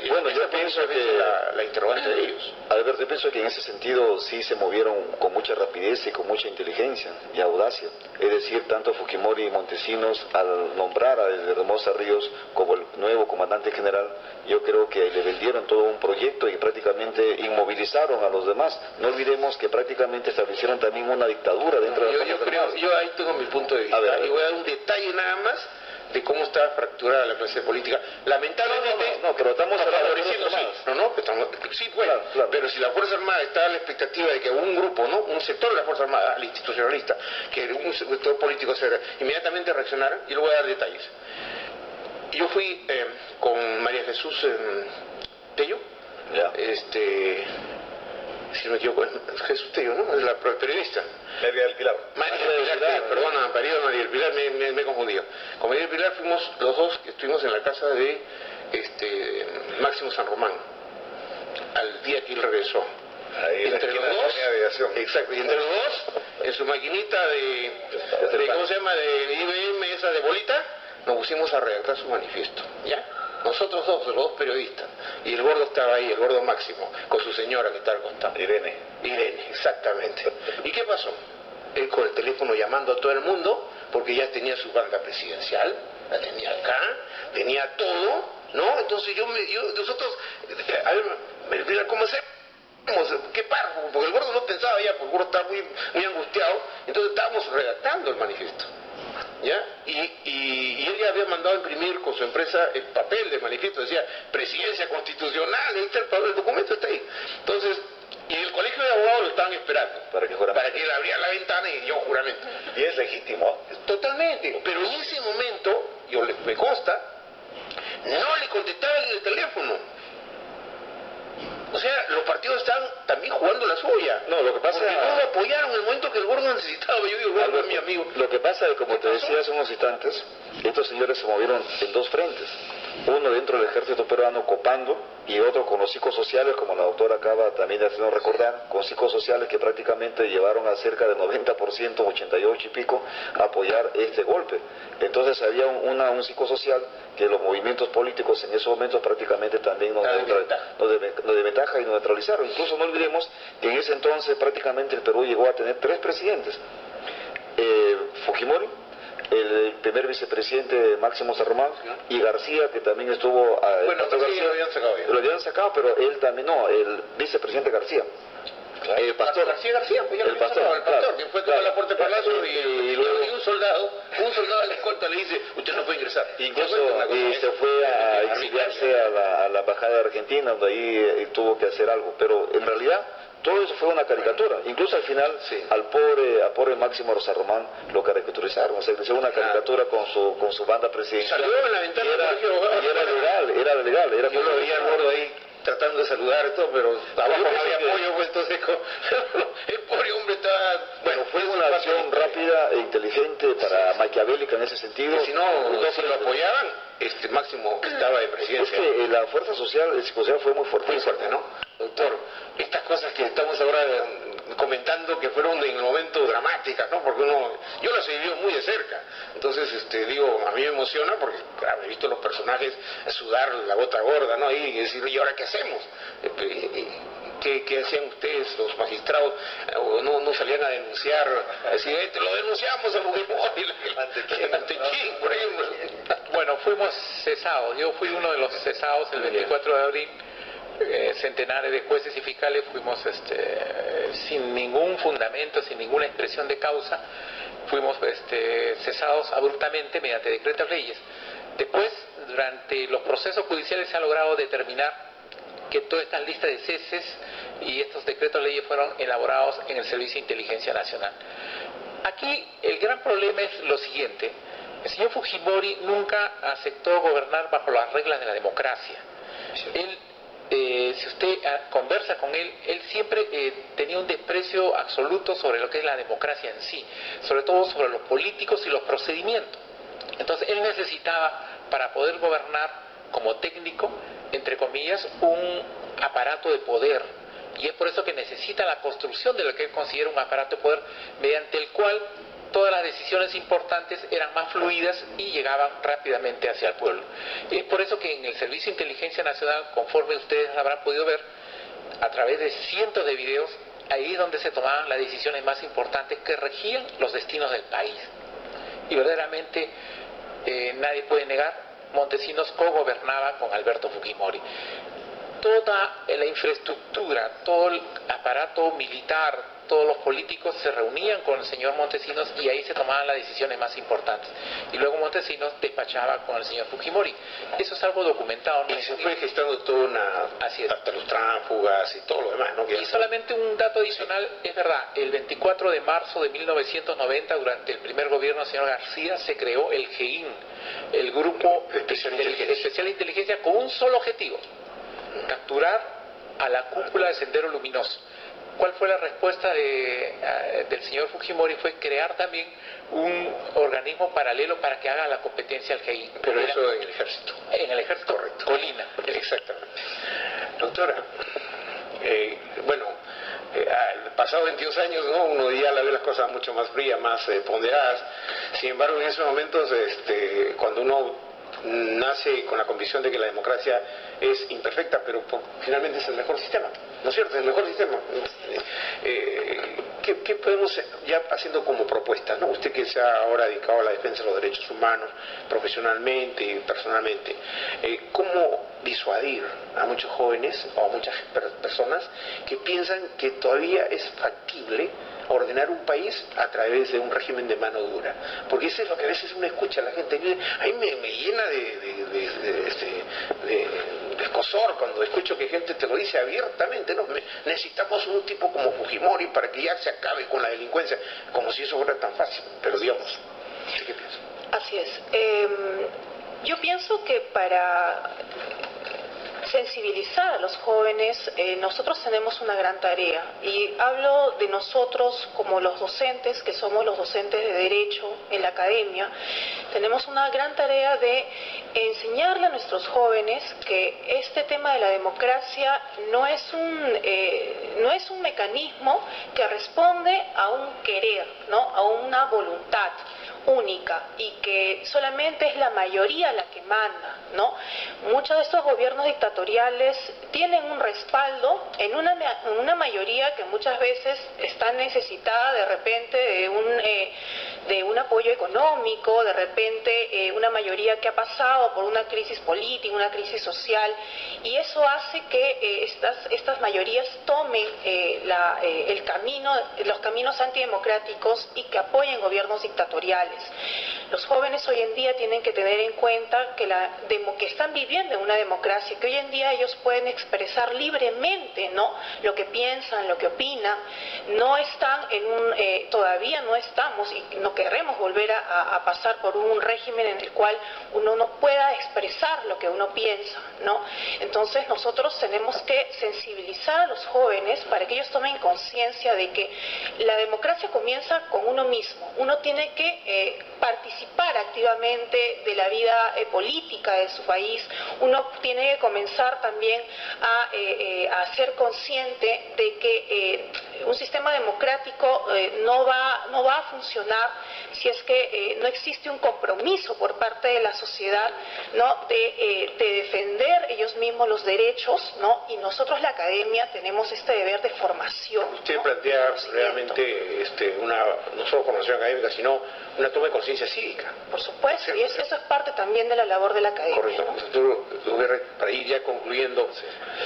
Bueno, yo pienso que
la interrogante de ellos.
Alberto, yo pienso que en ese sentido sí se movieron con mucha rapidez y con mucha inteligencia y audacia. Es decir, tanto Fujimori y Montesinos, al nombrar a Hermosa Ríos como el nuevo comandante general, yo creo que le vendieron todo un proyecto y prácticamente inmovilizaron a los demás. No olvidemos que prácticamente establecieron también una dictadura dentro de la Fuerza Armada.
Yo ahí tengo mi punto de vista.
A ver.
Y voy a dar un detalle nada más de cómo está fracturada la clase política. Lamentablemente,
No, pero estamos hablando de
favoreciendo,
Fuerzas Armadas.
sí, bueno,
Claro.
pero si la Fuerza Armada está a la expectativa de que un grupo, ¿no? Un sector de la Fuerza Armada, el institucionalista, que un sector político se inmediatamente reaccionara, y le voy a dar detalles. Yo fui con María Jesús Tello,
Ya.
si no me equivoco, Jesús Tello, ¿no? Es la periodista.
María del Pilar.
María del Pilar, perdona, María del Pilar, me he confundido. Con María del Pilar fuimos los dos que estuvimos en la casa de Máximo San Román, al día que él regresó.
Ahí en la
Entre los
esquina de
dos,
la aviación.
exacto, y entre los dos, en su maquinita de ¿cómo se llama? De IBM, esa de bolita, nos pusimos a redactar su manifiesto, ¿ya? Nosotros dos, los dos periodistas, y el gordo estaba ahí, el gordo Máximo, con su señora que está al costado.
Irene.
Irene, exactamente. ¿Y qué pasó? Él con el teléfono llamando a todo el mundo, porque ya tenía su banca presidencial, la tenía acá, tenía todo, ¿no? Entonces nosotros, a ver, ¿cómo hacemos? ¿Qué párrafo? Porque el gordo no pensaba ya, porque el gordo estaba muy angustiado, entonces estábamos redactando el manifiesto. ¿Ya? Y él ya había mandado a imprimir con su empresa el papel del manifiesto, decía presidencia constitucional, ahí está el documento está ahí. Entonces, y el colegio de abogados lo estaban esperando
Para que
él abriera la ventana y dio juramento.
Y es legítimo.
Totalmente, pero en ese momento, me consta, no le contestaban en el teléfono. O sea, los partidos están también jugando la suya.
No, lo que pasa
porque no lo apoyaron en el momento que el gordo necesitaba. Yo digo, el gordo es mi amigo.
Lo que pasa es que, como te decía hace unos instantes, estos señores se movieron en dos frentes. Uno dentro del ejército peruano copando y otro con los psicosociales, como la doctora acaba también de hacernos recordar, con psicosociales que prácticamente llevaron a cerca del 90%, 88 y pico, a apoyar este golpe. Entonces había un psicosocial que los movimientos políticos en esos momentos prácticamente también nos desventaja y nos neutralizaron. Incluso no olvidemos que en ese entonces prácticamente el Perú llegó a tener 3 presidentes. Fujimori, el primer vicepresidente Máximo San Román, y García, que también estuvo...
Bueno, García lo habían sacado ya.
Lo habían sacado, pero él también no, el vicepresidente García. El pastor.
García, pues ya lo habían sacado, el pastor, que fue a la puerta del palacio y un soldado de la escolta le dice, usted no puede ingresar.
Incluso se fue a exiliarse a la embajada de Argentina, donde ahí tuvo que hacer algo, pero en realidad todo eso fue una caricatura. Incluso al final, al pobre Máximo San Román lo caricaturizaron. O sea, le hicieron una caricatura con su banda presidencial.
Salió en la ventana del colegio de abogados.
Y era legal.
Yo lo veía al gordo ahí tratando de saludar y todo, pero abajo no había apoyo, pues entonces el pobre hombre estaba...
Bueno, fue una acción rápida e inteligente, maquiavélica en ese sentido.
Si no lo apoyaban, Máximo estaba de presidencia.
Es que la fuerza social, el psicosocial fue muy fuerte.
Muy fuerte, ¿no? Doctor, estas cosas que estamos ahora comentando que fueron en el momento dramáticas, ¿no? Porque yo las he vivido muy de cerca. Entonces, digo, a mí me emociona porque, claro, he visto los personajes sudar la gota gorda, ¿no? Y decir, ¿y ahora qué hacemos? ¿Qué hacían ustedes, los magistrados? No salían a denunciar, a decir, te lo denunciamos a Fujimori. ¿Ante quién, por ejemplo?
Bueno, fuimos cesados. Yo fui uno de los cesados el 24 de abril. Centenares de jueces y fiscales fuimos sin ningún fundamento, sin ninguna expresión de causa, fuimos cesados abruptamente mediante decretos leyes. Después, durante los procesos judiciales se ha logrado determinar que todas estas listas de ceses y estos decretos leyes fueron elaborados en el Servicio de Inteligencia Nacional. Aquí el gran problema es lo siguiente: el señor Fujimori nunca aceptó gobernar bajo las reglas de la democracia. Él, si usted conversa con él, él siempre tenía un desprecio absoluto sobre lo que es la democracia en sí, sobre todo sobre los políticos y los procedimientos. Entonces él necesitaba, para poder gobernar como técnico, entre comillas, un aparato de poder, y es por eso que necesita la construcción de lo que él considera un aparato de poder, mediante el cual todas las decisiones importantes eran más fluidas y llegaban rápidamente hacia el pueblo. Y es por eso que en el Servicio de Inteligencia Nacional, conforme ustedes habrán podido ver, a través de cientos de videos, ahí es donde se tomaban las decisiones más importantes que regían los destinos del país. Y verdaderamente nadie puede negar, Montesinos cogobernaba con Alberto Fujimori. Toda la infraestructura, todo el aparato militar, todos los políticos se reunían con el señor Montesinos y ahí se tomaban las decisiones más importantes. Y luego Montesinos despachaba con el señor Fujimori. Eso es algo documentado.
Y se fue gestando toda hasta los tránsfugas y todo lo demás, ¿no?
Y solamente un dato adicional, es verdad, el 24 de marzo de 1990, durante el primer gobierno del señor García, se creó el GEIN, el Grupo Especial de Inteligencia, con un solo objetivo: capturar a la cúpula de Sendero Luminoso. ¿Cuál fue la respuesta del señor Fujimori? Fue crear también un organismo paralelo para que haga la competencia al GEIN.
Pero eso en el ejército.
En el ejército,
correcto.
Colina.
Exactamente. Doctora, pasados 22 años, ¿no? Uno ya la ve las cosas mucho más frías, más ponderadas. Sin embargo, en esos momentos, cuando uno nace con la convicción de que la democracia es imperfecta, pero finalmente es el mejor sistema, ¿no es cierto? Es el mejor sistema. ¿Qué podemos, ya haciendo como propuesta, ¿no? Usted que se ha ahora dedicado a la defensa de los derechos humanos profesionalmente y personalmente, ¿cómo disuadir a muchos jóvenes o a muchas personas que piensan que todavía es factible ordenar un país a través de un régimen de mano dura? Porque eso es lo que a veces uno escucha a la gente. A mí me llena de escozor cuando escucho que gente te lo dice abiertamente, ¿no? Necesitamos un tipo como Fujimori para que ya se acabe con la delincuencia, como si eso fuera tan fácil. Pero digamos, ¿qué piensas?
Así es. Yo pienso que para sensibilizar a los jóvenes, nosotros tenemos una gran tarea, y hablo de nosotros como los docentes, que somos los docentes de Derecho en la academia. Tenemos una gran tarea de enseñarle a nuestros jóvenes que este tema de la democracia no es un mecanismo que responde a un querer, ¿no? A una voluntad única, y que solamente es la mayoría la que manda, ¿no? Muchos de estos gobiernos dictatoriales tienen un respaldo en una mayoría que muchas veces está necesitada de repente de un apoyo económico, de repente una mayoría que ha pasado por una crisis política, una crisis social, y eso hace que estas mayorías tomen los caminos antidemocráticos y que apoyen gobiernos dictatoriales. Los jóvenes hoy en día tienen que tener en cuenta que están viviendo en una democracia, que hoy en día ellos pueden expresar libremente, ¿no?, lo que piensan, lo que opinan. No están todavía no estamos, y no queremos volver a pasar por un régimen en el cual uno no pueda expresar lo que uno piensa, ¿no? Entonces nosotros tenemos que sensibilizar a los jóvenes para que ellos tomen conciencia de que la democracia comienza con uno mismo. Uno tiene que participar activamente de la vida política de su país. Uno tiene que comenzar también a ser consciente de que un sistema democrático no va a funcionar si es que no existe un compromiso por parte de la sociedad ¿no? de defender ellos mismos los derechos, ¿no? Y nosotros la academia tenemos este deber de formación.
Usted
¿no?
plantea realmente no solo formación académica, sino una toma de conciencia cívica.
Por supuesto, y eso es parte también de la labor de la academia.
Correcto.
¿no?
Para ir ya concluyendo,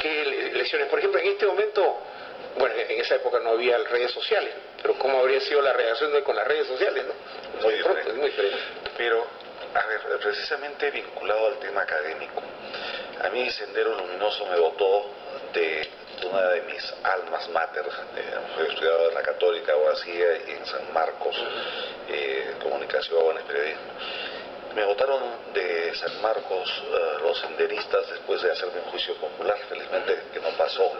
¿qué lecciones? Por ejemplo, en este momento, bueno, en esa época no había redes sociales, pero ¿cómo habría sido la relación con las redes sociales? ¿No?
Muy diferente.
Muy diferente.
Pero, a ver, precisamente vinculado al tema académico, a mí Sendero Luminoso me dotó de una de mis almas mater. He estudiado en la Católica, Abogacía, y en San Marcos, Comunicaciones, Periodismo. Me votaron de San Marcos los senderistas después de hacerme un juicio popular, felizmente que no pasó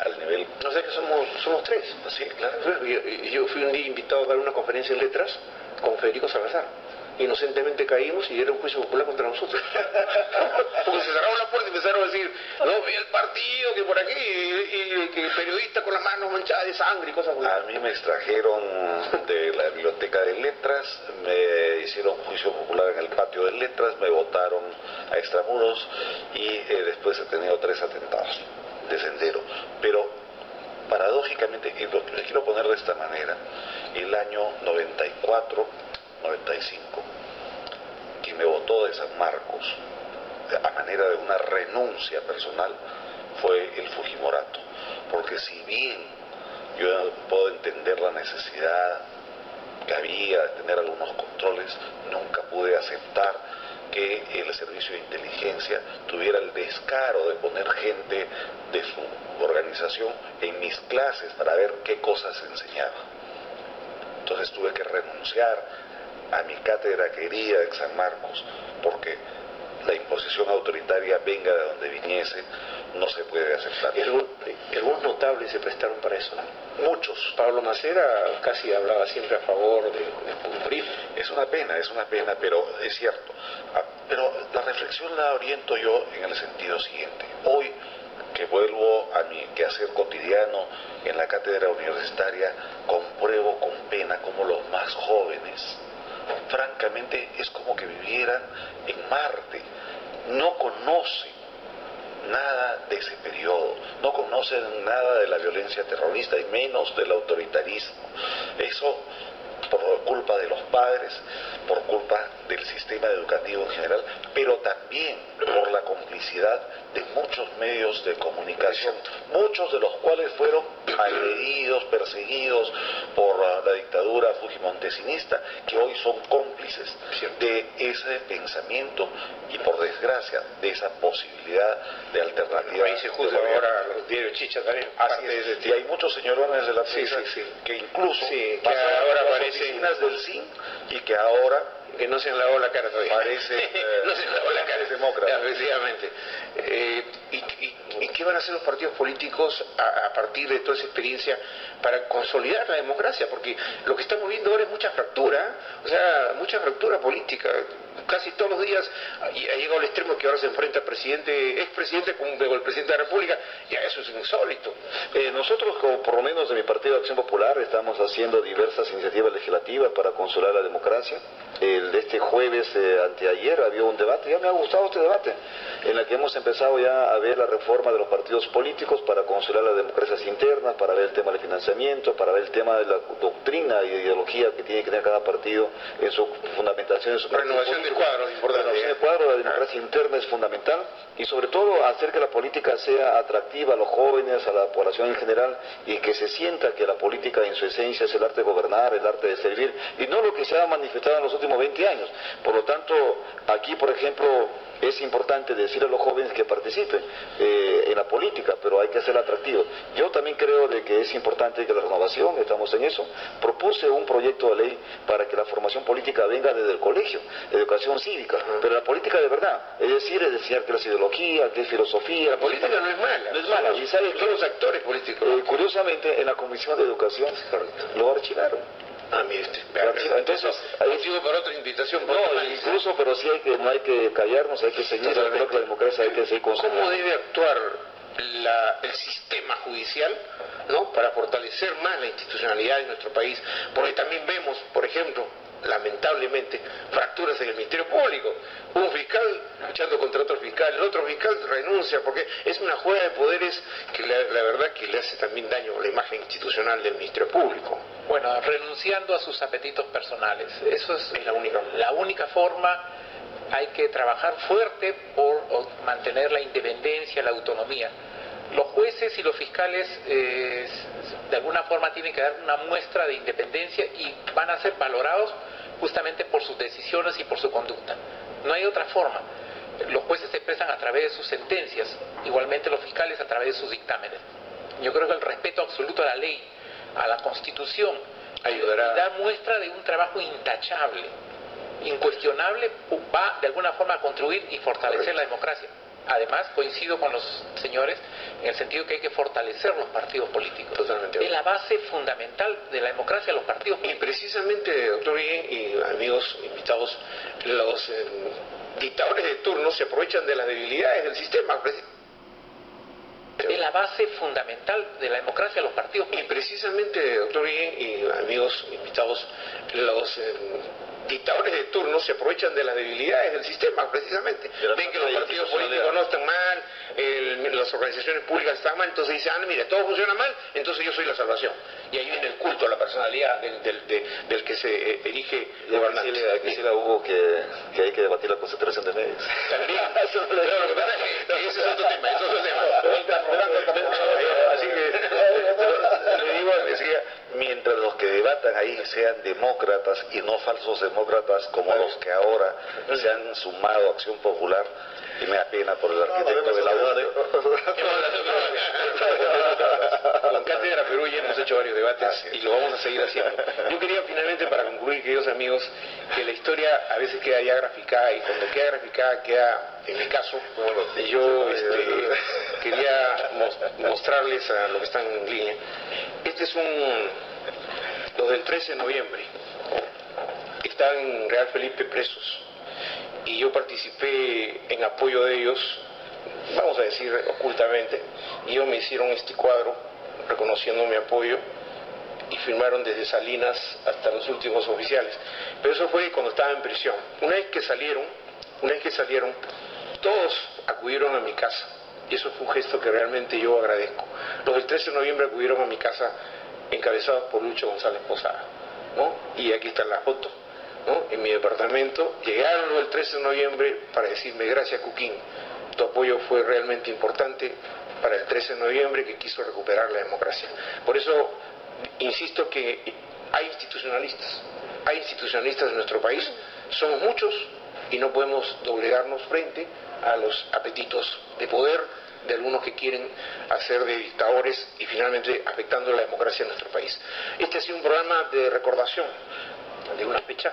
al nivel...
No sé que somos tres.
Sí, claro.
Yo fui un día invitado a dar una conferencia en letras con Federico Salazar. Inocentemente caímos y era un juicio popular contra nosotros. Porque se cerraron la puerta y empezaron a decir, no, vi el partido que por aquí, y que el periodista con las manos manchadas de sangre y cosas así.
A mí me extrajeron de la biblioteca de letras, me hicieron juicio popular en el patio de letras, me votaron a extramuros y después he tenido 3 atentados de Sendero. Pero paradójicamente, y lo quiero poner de esta manera, el año 94, 95, quien me votó de San Marcos a manera de una renuncia personal fue el Fujimorato, porque si bien yo puedo entender la necesidad que había de tener algunos controles, nunca pude aceptar que el servicio de inteligencia tuviera el descaro de poner gente de su organización en mis clases para ver qué cosas enseñaba. Entonces tuve que renunciar a mi cátedra querida en San Marcos, porque la imposición autoritaria, venga de donde viniese, no se puede aceptar.
Algunos notables se prestaron para eso, ¿no?
Muchos.
Pablo Macera casi hablaba siempre a favor del populismo.
Es una pena, pero es cierto. Pero la reflexión la oriento yo en el sentido siguiente. Hoy, que vuelvo a mi quehacer cotidiano en la cátedra universitaria, compruebo con pena cómo los más jóvenes, francamente, es como que vivieran en Marte. No conocen nada de ese periodo, no conocen nada de la violencia terrorista y menos del autoritarismo. Eso por culpa de los padres, por culpa del sistema educativo en general, pero también por la complicidad de muchos medios de comunicación, muchos de los cuales fueron agredidos, perseguidos por la dictadura fujimontesinista, que hoy son cómplices de ese pensamiento y, por desgracia, de esa posibilidad de alternativa.
Ahí se juzga ahora los diarios Chicha también.
Así es, y hay muchos señorones de la prensa que incluso
que ahora aparecen
oficinas del CIN y que ahora
que no se han lavado la cara todavía.
Parece
no se han lavado la cara.
Demócrata.
Efectivamente. ¿Y qué van a hacer los partidos políticos a partir de toda esa experiencia para consolidar la democracia? Porque lo que estamos viendo ahora es mucha fractura, o sea, mucha fractura política. Casi todos los días ha llegado al extremo que ahora se enfrenta expresidente con el presidente de la República. Ya eso es insólito.
Nosotros, como por lo menos de mi Partido de Acción Popular, estamos haciendo diversas iniciativas legislativas para consolidar la democracia. De este jueves, anteayer, había un debate, ya me ha gustado este debate, en la que hemos empezado ya a ver la reforma de los partidos políticos para consolidar las democracias internas, para ver el tema del financiamiento, para ver el tema de la doctrina y ideología que tiene que tener cada partido en su fundamentación, en su
renovación del cuadro, importante.
La renovación del cuadro, la democracia interna es fundamental, y sobre todo hacer que la política sea atractiva a los jóvenes, a la población en general, y que se sienta que la política en su esencia es el arte de gobernar, el arte de servir, y no lo que se ha manifestado en los últimos 20 años. Por lo tanto, aquí, por ejemplo, es importante decir a los jóvenes que participen en la política, pero hay que hacerla atractivo. Yo también creo de que es importante que la renovación, estamos en eso. Propuse un proyecto de ley para que la formación política venga desde el colegio, educación cívica, pero la política de verdad, es decir que es ideología, que es filosofía.
La política no es mala.
No es mala.
¿Y sabes que los actores políticos?
Curiosamente, en la Comisión de Educación lo archivaron.
Entonces, motivo para otra invitación.
Incluso, pero sí no hay que callarnos, hay que seguir. Yo creo que la democracia hay que seguir consolidando.
¿Cómo debe actuar el sistema judicial, ¿no?, para fortalecer más la institucionalidad de nuestro país? Porque también vemos, por ejemplo, lamentablemente, fracturas en el Ministerio Público. Un fiscal luchando contra otro fiscal, el otro fiscal renuncia, porque es una juega de poderes que la verdad que le hace también daño a la imagen institucional del Ministerio Público.
Bueno, renunciando a sus apetitos personales. Eso es la única forma. Hay que trabajar fuerte por mantener la independencia, la autonomía. Los jueces y los fiscales de alguna forma tienen que dar una muestra de independencia y van a ser valorados justamente por sus decisiones y por su conducta. No hay otra forma. Los jueces se expresan a través de sus sentencias, igualmente los fiscales a través de sus dictámenes. Yo creo que el respeto absoluto a la ley, a la Constitución, ayudará a dar muestra de un trabajo intachable, incuestionable, va de alguna forma a construir y fortalecer la democracia. Además, coincido con los señores en el sentido que hay que fortalecer los partidos políticos.
Totalmente.
Es la base fundamental de la democracia, los partidos políticos.
Y precisamente, doctor Guillén y amigos invitados, los dictadores de turno se aprovechan de las debilidades del sistema.
Es la base fundamental de la democracia, los partidos políticos.
Y precisamente, doctor Guillén y amigos invitados, los dictadores de turno se aprovechan de las debilidades del sistema, precisamente. Ven que los partidos políticos no están mal, las organizaciones públicas están mal, entonces dicen, mira, todo funciona mal, entonces yo soy la salvación. Y ahí viene el culto a la personalidad del que se erige gobernante.
Hay que decirle a Hugo que hay que debatir la concentración de medios.
También. Lo que pasa es que ese es otro tema, Así que
le digo, decía, mientras los que debatan ahí sean demócratas y no falsos demócratas como los que ahora se han sumado a Acción Popular, y me da pena por el arquitecto de la UADE.
Con Cátedra Perú ya hemos hecho varios debates y lo vamos a seguir haciendo. Yo quería finalmente, para concluir, queridos amigos, que la historia a veces queda ya graficada, y cuando queda graficada queda, en mi caso, yo quería mostrarles a los que están en línea. Este es los del 13 de noviembre. Están en Real Felipe presos. Y yo participé en apoyo de ellos, vamos a decir ocultamente, y ellos me hicieron este cuadro reconociendo mi apoyo y firmaron desde Salinas hasta los últimos oficiales. Pero eso fue cuando estaba en prisión. Una vez que salieron, todos acudieron a mi casa, y eso fue un gesto que realmente yo agradezco. Los del 13 de noviembre acudieron a mi casa encabezados por Lucho González Posada, ¿no? Y aquí está la foto, ¿no? En mi departamento. Llegaron el 13 de noviembre para decirme: gracias, Cuquín, tu apoyo fue realmente importante para el 13 de noviembre, que quiso recuperar la democracia. Por eso insisto que hay institucionalistas en nuestro país, somos muchos y no podemos doblegarnos frente a los apetitos de poder de algunos que quieren hacer de dictadores y finalmente afectando la democracia en nuestro país. Este ha sido un programa de recordación de una fecha.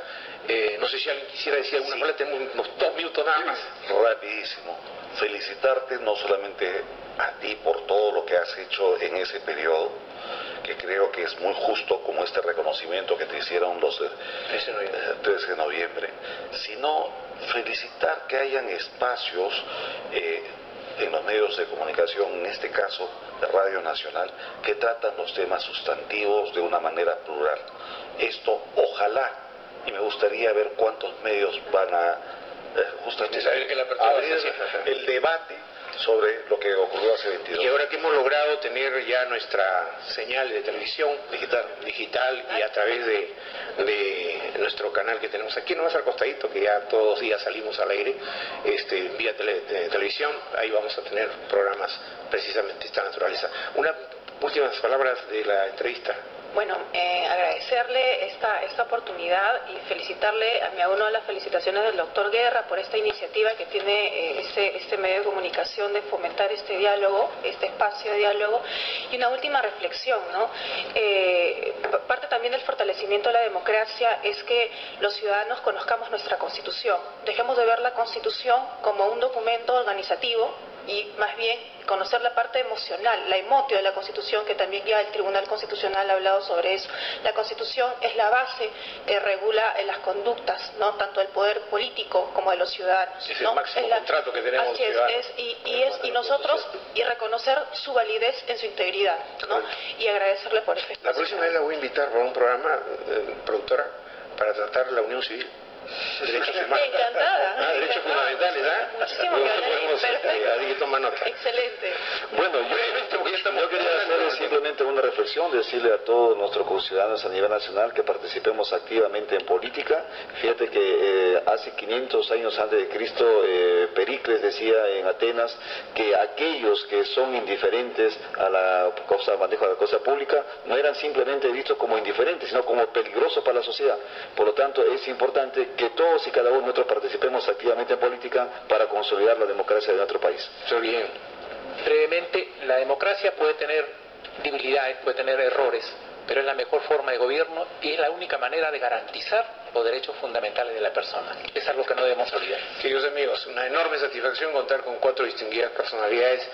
No sé si alguien quisiera decir alguna cosa, tenemos unos 2 minutos nada más.
Rapidísimo. Felicitarte no solamente a ti por todo lo que has hecho en ese periodo, que creo que es muy justo como este reconocimiento que te hicieron los 13 de noviembre, sino felicitar que hayan espacios en los medios de comunicación, en este caso de Radio Nacional, que tratan los temas sustantivos de una manera plural. Esto ojalá, y me gustaría ver cuántos medios van a justamente abrir el debate sobre lo que ocurrió hace 22
años. Y ahora que hemos logrado tener ya nuestra señal de televisión digital y a través de nuestro canal que tenemos aquí, nomás al costadito, que ya todos los días salimos al aire, vía televisión, ahí vamos a tener programas precisamente de esta naturaleza. Unas últimas palabras de la entrevista.
Bueno, agradecerle esta oportunidad y felicitarle, me uno a las felicitaciones del doctor Guerra por esta iniciativa que tiene este medio de comunicación de fomentar este diálogo, este espacio de diálogo. Y una última reflexión, ¿no? Parte también del fortalecimiento de la democracia es que los ciudadanos conozcamos nuestra Constitución. Dejemos de ver la Constitución como un documento organizativo y más bien conocer la parte emocional, la emotio de la Constitución, que también ya el Tribunal Constitucional ha hablado sobre eso. La Constitución es la base que regula las conductas, ¿no? Tanto del poder político como de los ciudadanos.
Es
¿no?
el máximo contrato que tenemos los ciudadanos.
Y nosotros, y reconocer su validez en su integridad, ¿no? Y agradecerle por este espacio.
La próxima vez la voy a invitar para un programa, productora, para tratar la unión civil. Derechos humanos.
Encantada.
Derechos fundamentales,
Muchísimo que hablar. Perfecto.
Así que toma nota.
Excelente.
Bueno, yo quería hacer simplemente una reflexión, decirle a todos nuestros conciudadanos a nivel nacional que participemos activamente en política. Fíjate que hace 500 años antes de Cristo, Pericles decía en Atenas que aquellos que son indiferentes a la cosa, manejo de la cosa pública no eran simplemente vistos como indiferentes, sino como peligrosos para la sociedad. Por lo tanto, es importante que todos y cada uno de nosotros participemos activamente en política para consolidar la democracia de nuestro país.
Muy bien.
Brevemente, la democracia puede tener debilidades, puede tener errores, pero es la mejor forma de gobierno y es la única manera de garantizar los derechos fundamentales de la persona. Es algo que no debemos olvidar.
Queridos amigos, una enorme satisfacción contar con 4 distinguidas personalidades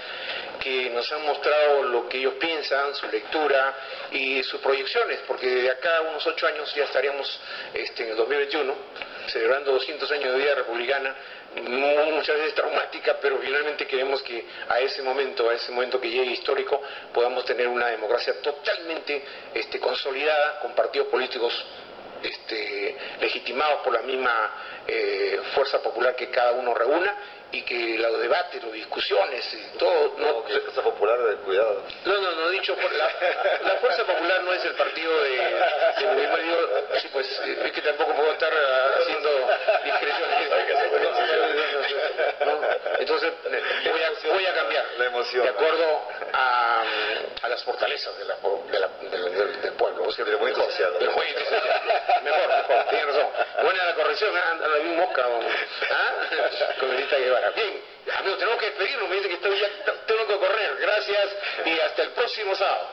que nos han mostrado lo que ellos piensan, su lectura y sus proyecciones, porque de acá a unos 8 años ya estaríamos en el 2021 celebrando 200 años de vida republicana, muchas veces traumática, pero finalmente queremos que a ese momento que llegue histórico, podamos tener una democracia totalmente consolidada, con partidos políticos legitimados por la misma fuerza popular que cada uno reúna, y que los debates, las discusiones, todo...
No, que la fuerza popular, cuidado.
No, dicho por la fuerza popular no es el partido sí, pues es que tampoco puedo estar haciendo discreciones. Entonces voy a cambiar
la emoción,
de acuerdo a las fortalezas del pueblo. O sea,
del movimiento social.
Del movimiento social. Mejor, tiene razón. Buena la corrección, anda la misma mosca, con Benita Guevara. Bien, amigos, tenemos que despedirnos, me dice que tengo que correr. Gracias y hasta el próximo sábado.